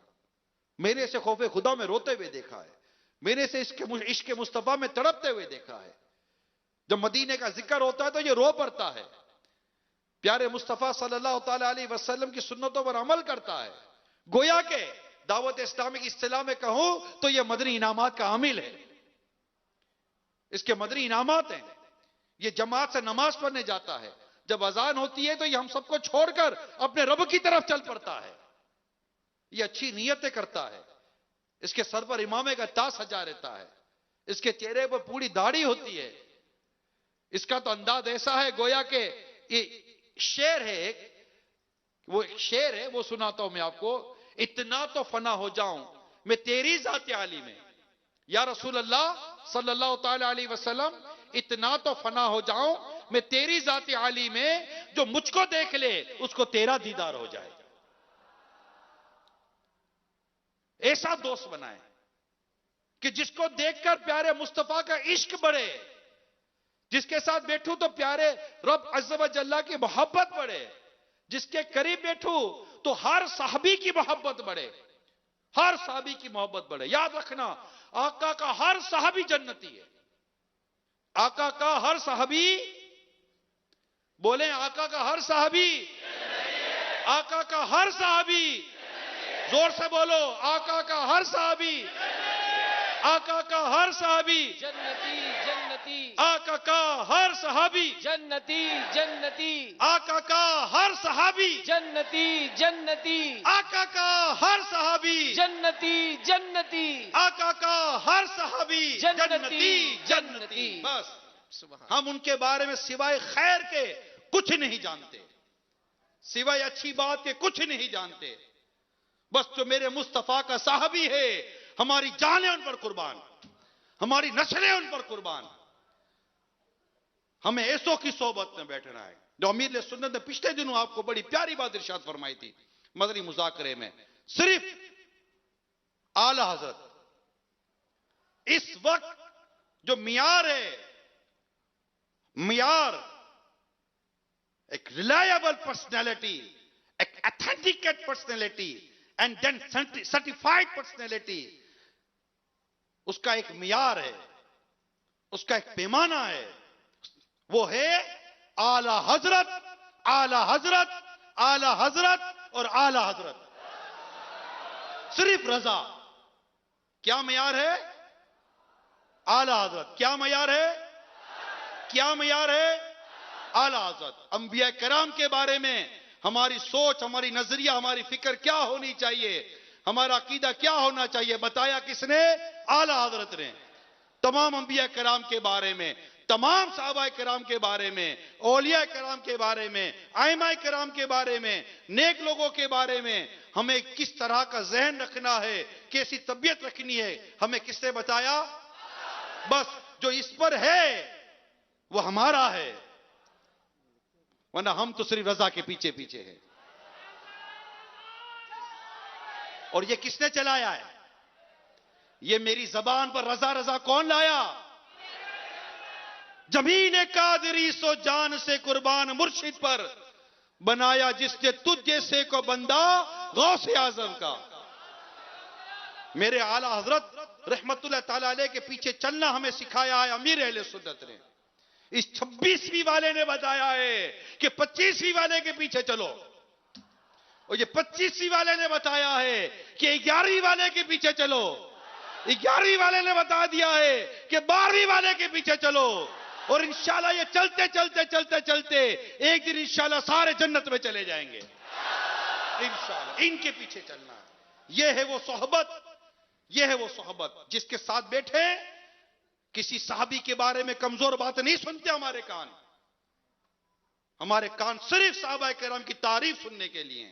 मैंने इसे खौफे खुदा में रोते हुए देखा है, मैंने इसे इश्क मुस्तफा में तड़पते हुए देखा है। जब मदीने का जिक्र होता है तो ये रो पड़ता है। प्यारे मुस्तफा सल्लल्लाहु अलैहि वसल्लम की सुन्नतों पर अमल करता है। गोया के दावत इस्लामी की इस्तिलाह में कहूं तो यह मदनी इनामात का आमिल है। इसके मदनी इनामात हैं। यह जमात से नमाज पढ़ने जाता है, जब अजान होती है तो यह हम सबको छोड़कर अपने रब की तरफ चल पड़ता है। यह अच्छी नीयतें करता है। इसके सर पर इमामे का ताज सजा रहता है, इसके चेहरे पर पूरी दाढ़ी होती है। इसका तो अंदाज ऐसा है गोया के ये शेर है एक, वो एक शेर है, वो सुनाता हूं मैं आपको। इतना तो फना हो जाऊं मैं तेरी जात आली में, या रसूल अल्लाह सल्लल्लाहु ताला अलैहि वसल्लम, इतना तो फना हो जाऊं मैं तेरी जात आली में, जो मुझको देख ले उसको तेरा दीदार हो जाए। ऐसा दोस्त बनाए कि जिसको देखकर प्यारे मुस्तफा का इश्क बढ़े, जिसके साथ बैठूं तो प्यारे रब अज़्ज़ व जल्ला की मोहब्बत बढ़े, जिसके करीब बैठूं तो हर साहबी की मोहब्बत बढ़े, हर साहबी की मोहब्बत बढ़े। याद रखना, आका का हर साहबी जन्नती है। आका का हर साहबी, बोले आका का हर साहबी, आका का हर साहबी, जोर से बोलो, आका का हर साहबी, आका का हर साहबी जन्नती जन्नती, आका का हर सहाबी जन्नती जन्नती, आका का हर सहाबी जन्नती जन्नती, आका का हर सहाबी जन्नती जन्नती, आका का हर सहाबी जन्नती जन्नती। बस सुभान। हम उनके बारे में सिवाय खैर के कुछ नहीं जानते, सिवाय अच्छी बात के कुछ नहीं जानते। बस जो मेरे मुस्तफा का साहबी है, हमारी जानें उन पर कुर्बान, हमारी नस्लें उन पर कुर्बान। हमें ऐसों की सोबत में बैठना है। जो अमीर सुन्नत ने पिछले दिनों आपको बड़ी प्यारी बात इरशाद फरमाई थी मदनी मुज़ाकरे में, सिर्फ आला हजरत इस वक्त जो मियार है, मियार एक रिलायबल पर्सनैलिटी, एक authenticate personality and then certified personality, उसका एक मियार है, उसका एक पैमाना है, वो है आला हजरत, आला हजरत, आला हजरत और आला हजरत। सिर्फ रजा। क्या मियार है? आला हजरत। क्या मियार है? क्या मियार है? आला हजरत। अंबिया कराम के बारे में हमारी सोच, हमारी नजरिया, हमारी फिक्र क्या होनी चाहिए, हमारा अकीदा क्या होना चाहिए, बताया किसने? आला हजरत ने। तमाम अंबिया कराम के बारे में, तमाम साहबा कराम के बारे में, औलिया कराम के बारे में, आइमा कराम के बारे में, नेक लोगों के बारे में हमें किस तरह का जहन रखना है, कैसी तबीयत रखनी है, हमें किसने बताया? बस जो इस पर है वो हमारा है, वरना हम तो सिर्फ रजा के पीछे पीछे हैं। और ये किसने चलाया है? ये मेरी जबान पर रजा रजा कौन लाया? जमीन कादरी सो जान से कुर्बान मुर्शिद पर बनाया जिसने तुझ जैसे को बंदा गौसे आजम का। मेरे आला हजरत रहमतुल्लाह ताला अलैह के पीछे चलना हमें सिखाया है अमीर अहले सुन्नत ने। इस 26वीं वाले ने बताया है कि 25वीं वाले के पीछे चलो, और ये 25वीं वाले ने बताया है कि 11वीं वाले के पीछे चलो, 11वीं वाले ने बता दिया है कि 12वीं वाले के पीछे चलो, और इंशाल्लाह ये चलते चलते चलते चलते एक दिन इंशाल्लाह सारे जन्नत में चले जाएंगे इंशाल्लाह। इनके पीछे चलना है। ये है वो सोहबत, ये है वो सोहबत जिसके साथ बैठे किसी साहबी के बारे में कमजोर बात नहीं सुनते। हमारे कान सिर्फ साहबा किराम की तारीफ सुनने के लिए।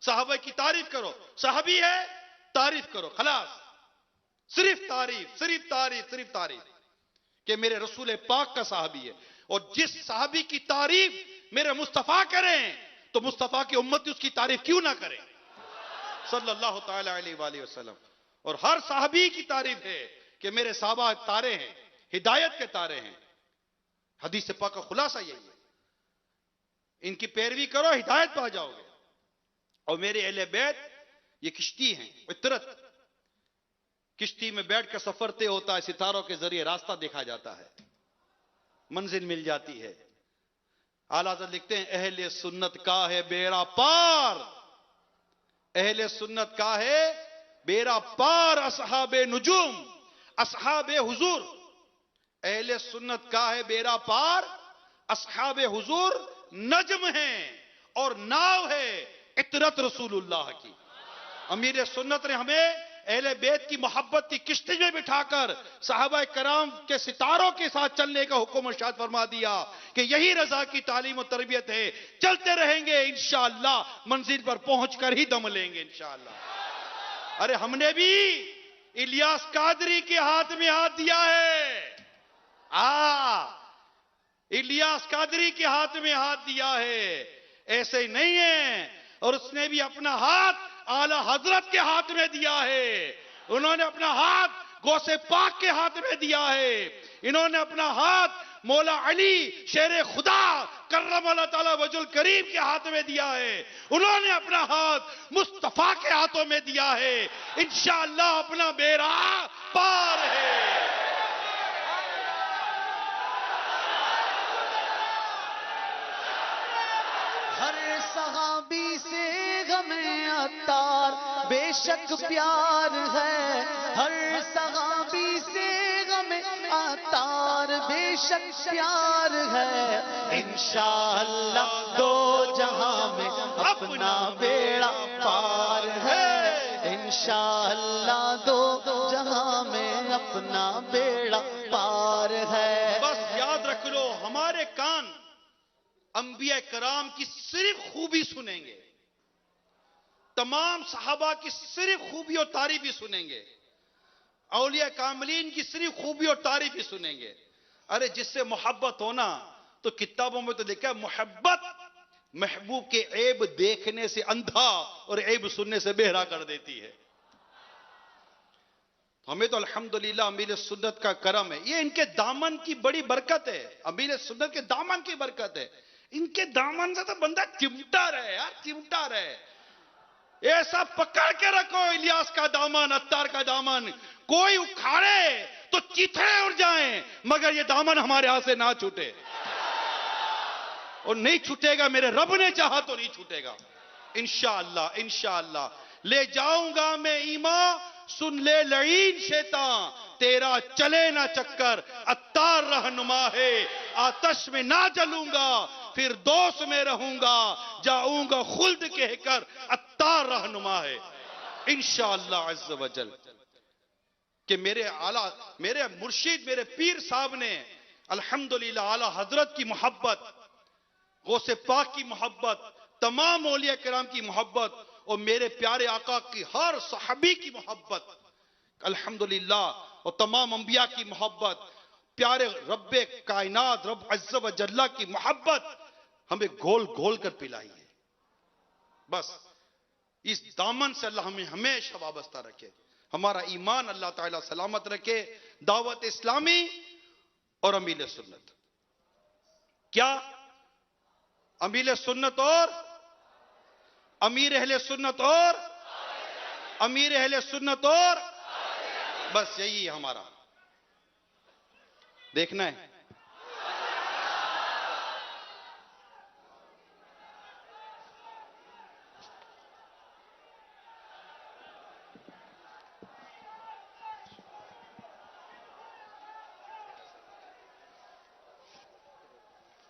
साहबा की तारीफ करो, साहबी है तारीफ करो, खलास। सिर्फ तारीफ, सिर्फ तारीफ, सिर्फ तारीफ कि मेरे रसूल पाक का साहबी है। और जिस साहबी की तारीफ मेरे मुस्तफा करें तो मुस्तफा की उम्मत उसकी तारीफ क्यों ना करें, सल्लल्लाहु ताला अलैहि वसल्लम। और हर साहबी की तारीफ है कि मेरे साहबा तारे हैं, हिदायत के तारे हैं। हदीस पाक का खुलासा यही है, इनकी पैरवी करो हिदायत पा जाओगे। और मेरे अहले बैत ये किश्ती हैं, फितरत। किश्ती में बैठकर सफर तय होता है, सितारों के जरिए रास्ता देखा जाता है, मंजिल मिल जाती है। आला हज़रत लिखते हैं अहले सुन्नत का है बेड़ा पार, अहले सुन्नत का है बेड़ा पार, असहाबे नुजूम असहाबे हुजूर। अहले सुन्नत का है बेड़ा पार, असहाबे हुजूर नजम है और नाव है इतरत रसूलुल्लाह की। अमीर सुन्नत ने हमें अहले बैत की मोहब्बत की किश्ती में बिठाकर साहबा कराम के सितारों के साथ चलने का हुक्म इरशाद फरमा दिया कि यही रजा की तालीम और तरबियत है। चलते रहेंगे इंशाअल्लाह, मंजिल पर पहुंचकर ही दम लेंगे इंशाअल्लाह। अरे हमने भी इलियास कादरी के हाथ में हाथ दिया है, इलियास कादरी के हाथ में हाथ दिया है, ऐसे ही नहीं है। और उसने भी अपना हाथ आला हजरत के हाथ में दिया है, उन्होंने अपना हाथ गौसे पाक के हाथ में दिया है, इन्होंने अपना हाथ मौला अली शेर खुदा कर्रम अल्लाह ताला वजुल करीम के हाथ में दिया है, उन्होंने अपना हाथ मुस्तफा के हाथों में दिया है। इंशाअल्लाह अपना बेड़ा पार है। हर सहाबी से गमे अत्तार बेशक प्यार है, हर सहाबी से गमे अत्तार बेशक प्यार है। इंशाअल्लाह दो जहां में अपना बेड़ा पार है, इंशाअल्लाह दो जहां में अपना बेड़ा पार है। बस याद रख लो, हमारे कान अंबिया कराम की सिर्फ खूबी सुनेंगे, तमाम सहाबा की सिर्फ खूबी और तारीफ ही सुनेंगे, औलिया कामलीन की सिर्फ खूबी और तारीफ ही सुनेंगे। अरे जिससे मोहब्बत होना, तो किताबों में तो लिखा है मोहब्बत महबूब के ऐब देखने से अंधा और ऐब सुनने से बहरा कर देती है। हमें तो अल्हम्दुलिल्लाह अमीर सुन्नत का करम है, ये इनके दामन की बड़ी बरकत है, अमीर सुन्नत के दामन की बरकत है। इनके दामन से तो बंदा चिमटा रहे यार, चिमटा रहे। ऐसा पकड़ के रखो इलियास का दामन, अत्तार का दामन, कोई उखाड़े तो चिथड़े उड़ जाएं, मगर ये दामन हमारे हाथ से ना छूटे। और नहीं छूटेगा, मेरे रब ने चाहा तो नहीं छूटेगा इंशाअल्लाह, इंशाअल्लाह। ले जाऊंगा मैं ईमान, सुन ले लईन शैतान, तेरा चले ना चक्कर, अत्तार रहनुमा है, आतश में ना जलूंगा, फिर दोस्त में रहूंगा, जाऊंगा खुल्द कहकर, अत्तार रहनुमा है इंशाअल्लाह अज़्ज़ वजल। कि मेरे आला, मेरे मुर्शिद, मेरे पीर साहब ने अल्हम्दुलिल्लाह आला हजरत की मोहब्बत, गौसे पाक की मोहब्बत, तमाम औलिया किराम की मोहब्बत और मेरे प्यारे आका की हर सहाबी की मोहब्बत अल्हम्दुलिल्लाह, और तमाम अंबिया की मोहब्बत, प्यारे रब्बे कायनात रब अज़्ज़ व जल्ला की मोहब्बत हमें घोल घोल कर पिलाई है। बस इस दामन से अल्लाह हमें हमेशा वाबस्ता रखे, हमारा ईमान अल्लाह ताला सलामत रखे। दावत इस्लामी और अमील सुन्नत, क्या अमील सुन्नत और अमीर अहले सुन्नत और अमीर अहले सुन्नत और बस यही है हमारा, देखना है।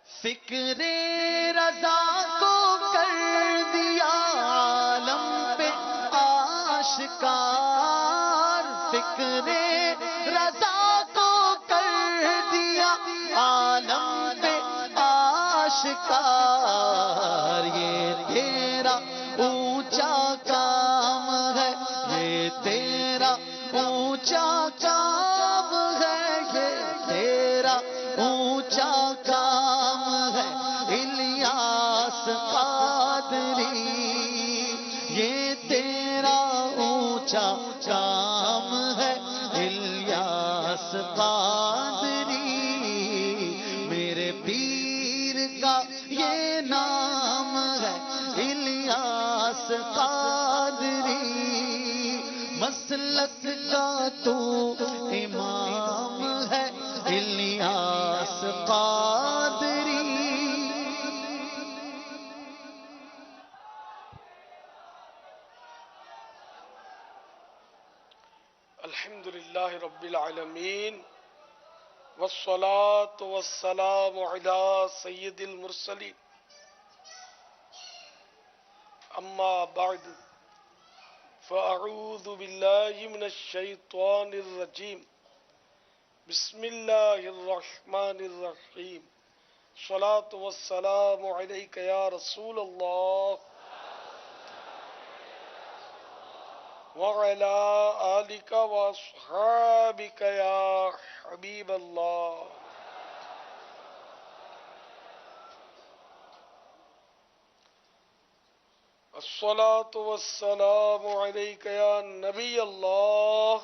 फिक्रे रजा को कर दिया आलम पे आशिकार, फिक्रे रजा को कर दिया आलम पे आशिकार। ये तेरा ऊंचा काम है, ये तेरा ऊंचा काम है, ये तेरा ऊंचा काम है इलियास कादरी, ये तेरा ऊंचा काम है इलियास कादरी। मेरे पीर का ये नाम है इलियास कादरी, मसलक का तू इमाम है इलियास कादरी। अल्हम्दुलिल्लाह रब्बिल आलमीन, वस्सलातु वस्सलामु अला सय्यिदिल मुरसलीन, अम्मा बाद, फ़अऊज़ु बिल्लाहि मिनश शैतानिर रजीम, बिस्मिल्लाहिर रहमानिर रहीम, सलातु वस्सलामु अलैका या रसूल अल्लाह व अला आलिका व अस्हाबिका या हबीब अल्लाह। अस्सलातु वस्सलामु अलैका या नबी अल्लाह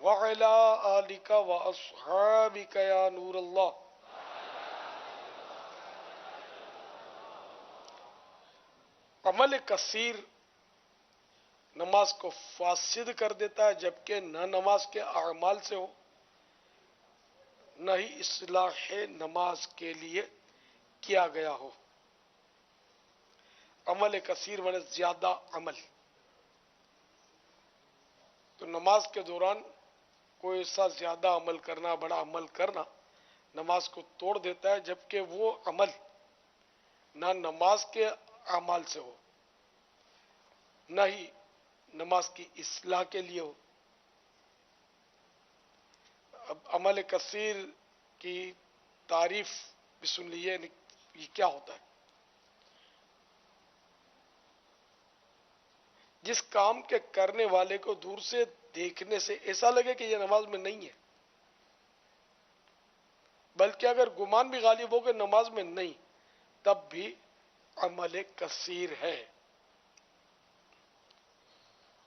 व अला आलिका व अस्हाबिका या नूर अल्लाह। अमल कसीर नमाज को फासिद कर देता है, जबकि न नमाज के अमाल से हो, न ही इस्लाह नमाज के लिए किया गया हो। अमल कसीर माने ज्यादा अमल। तो नमाज के दौरान कोई ऐसा ज्यादा अमल करना, बड़ा अमल करना नमाज को तोड़ देता है, जबकि वो अमल ना नमाज के अमाल से हो, न ही नमाज की इस्लाह के लिए हो। अब अमल कसीर की तारीफ भी सुन लीजिए, ये क्या होता है। जिस काम के करने वाले को दूर से देखने से ऐसा लगे कि यह नमाज में नहीं है, बल्कि अगर गुमान भी गालिब हो कि नमाज में नहीं, तब भी अमल कसीर है।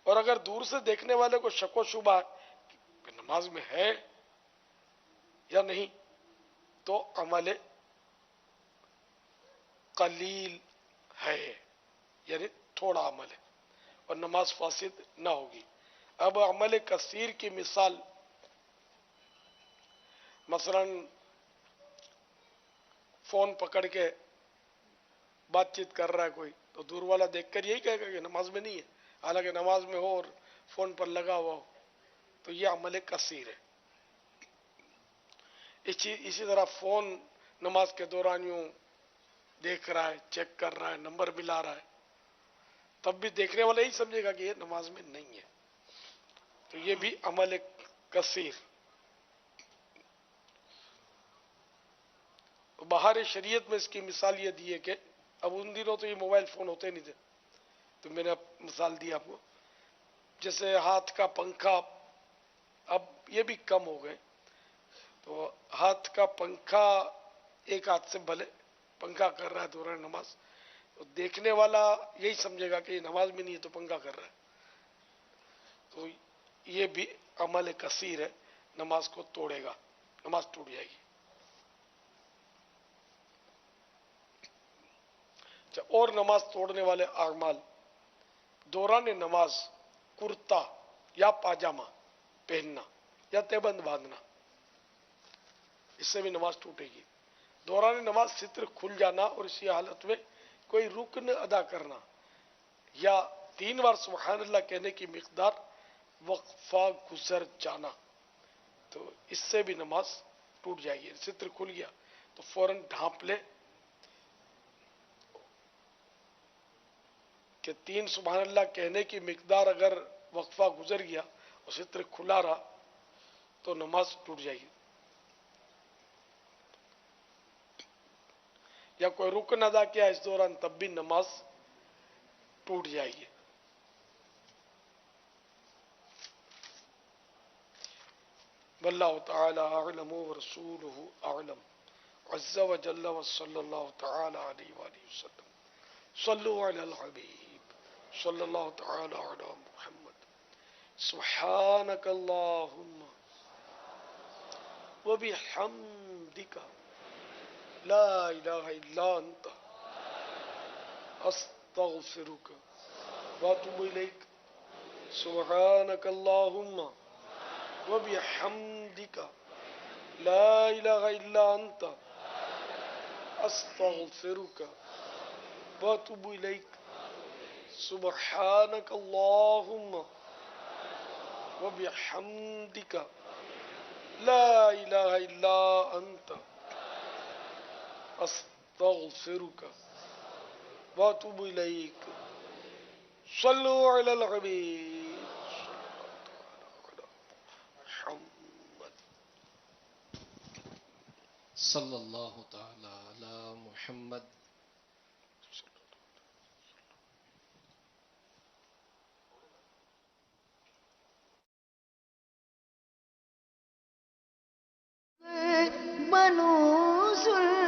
और अगर दूर से देखने वाले को शक व शुबा कि नमाज में है या नहीं, तो अमल कलील है, यानी थोड़ा अमल है और नमाज फासिद ना होगी। अब अमल कसीर की मिसाल, मसलन फोन पकड़ के बातचीत कर रहा है कोई, तो दूर वाला देखकर यही कहेगा कि नमाज में नहीं है, हालांकि नमाज में हो और फोन पर लगा हुआ हो, तो यह अमल कसीर है। इसी तरह फोन नमाज के दौरान यूं देख रहा है, चेक कर रहा है, नंबर मिला रहा है, तब भी देखने वाला ही समझेगा कि ये नमाज में नहीं है, तो ये भी अमल कसीर। तो बाहर शरीयत में इसकी मिसाल ये दी है कि अब उन दिनों तो ये मोबाइल फोन होते नहीं थे, तो मैंने मिसाल दी आपको, जैसे हाथ का पंखा, अब ये भी कम हो गए, तो हाथ का पंखा एक हाथ से भले पंखा कर रहा है दौरान नमाज, तो देखने वाला यही समझेगा कि नमाज में नहीं है तो पंखा कर रहा है, तो ये भी अमल कसीर है, नमाज को तोड़ेगा, नमाज टूट जाएगी। और नमाज तोड़ने वाले आमाल, दौरान नमाज कुर्ता या पाजामा पहनना या तहबंद बांधना, इससे भी नमाज टूटेगी। दौरान नमाज सित्र खुल जाना और इसी हालत में कोई रुकन अदा करना या 3 बार सुभान अल्लाह कहने की मिकदार वक्फा गुजर जाना, तो इससे भी नमाज टूट जाएगी। सित्र खुल गया तो फौरन ढांप ले कि 3 सुभान अल्लाह कहने की मिकदार अगर वक्फा गुजर गया और सित्र खुला रहा तो नमाज टूट जाएगी। या कोई रुकन अदा किया इस दौरान, तब भी नमाज टूट जाएगी। वल्लाहु तआला अअलम व रसूलुहु अअलम अज़्ज़ा व जल्ला व सल्लल्लाहु तआला अलैहि व सल्लम। सल्लु अलल हबीब सल्लल्लाहु तआला अला मुहम्मद। सुब्हानक अल्लाहुम्मा व बिहम्दिका ला इलाहा इल्ला अंता अस्तगफिरुका व अतूबु इलैक। सुब्हानक अल्लाहुम्मा व बिहम्दिका ला इलाहा इल्ला अंता अस्तगफिरुका व अतूबु इलैक। सुब्हानक अल्लाहुम्मा व बिहम्दिका ला इलाहा इल्ला अंता अस्तगफिरुका व अतूबु इलैक। सल्लु अलल हबीब सल्लल्लाहु तआला अला मुहम्मद। बनो सुन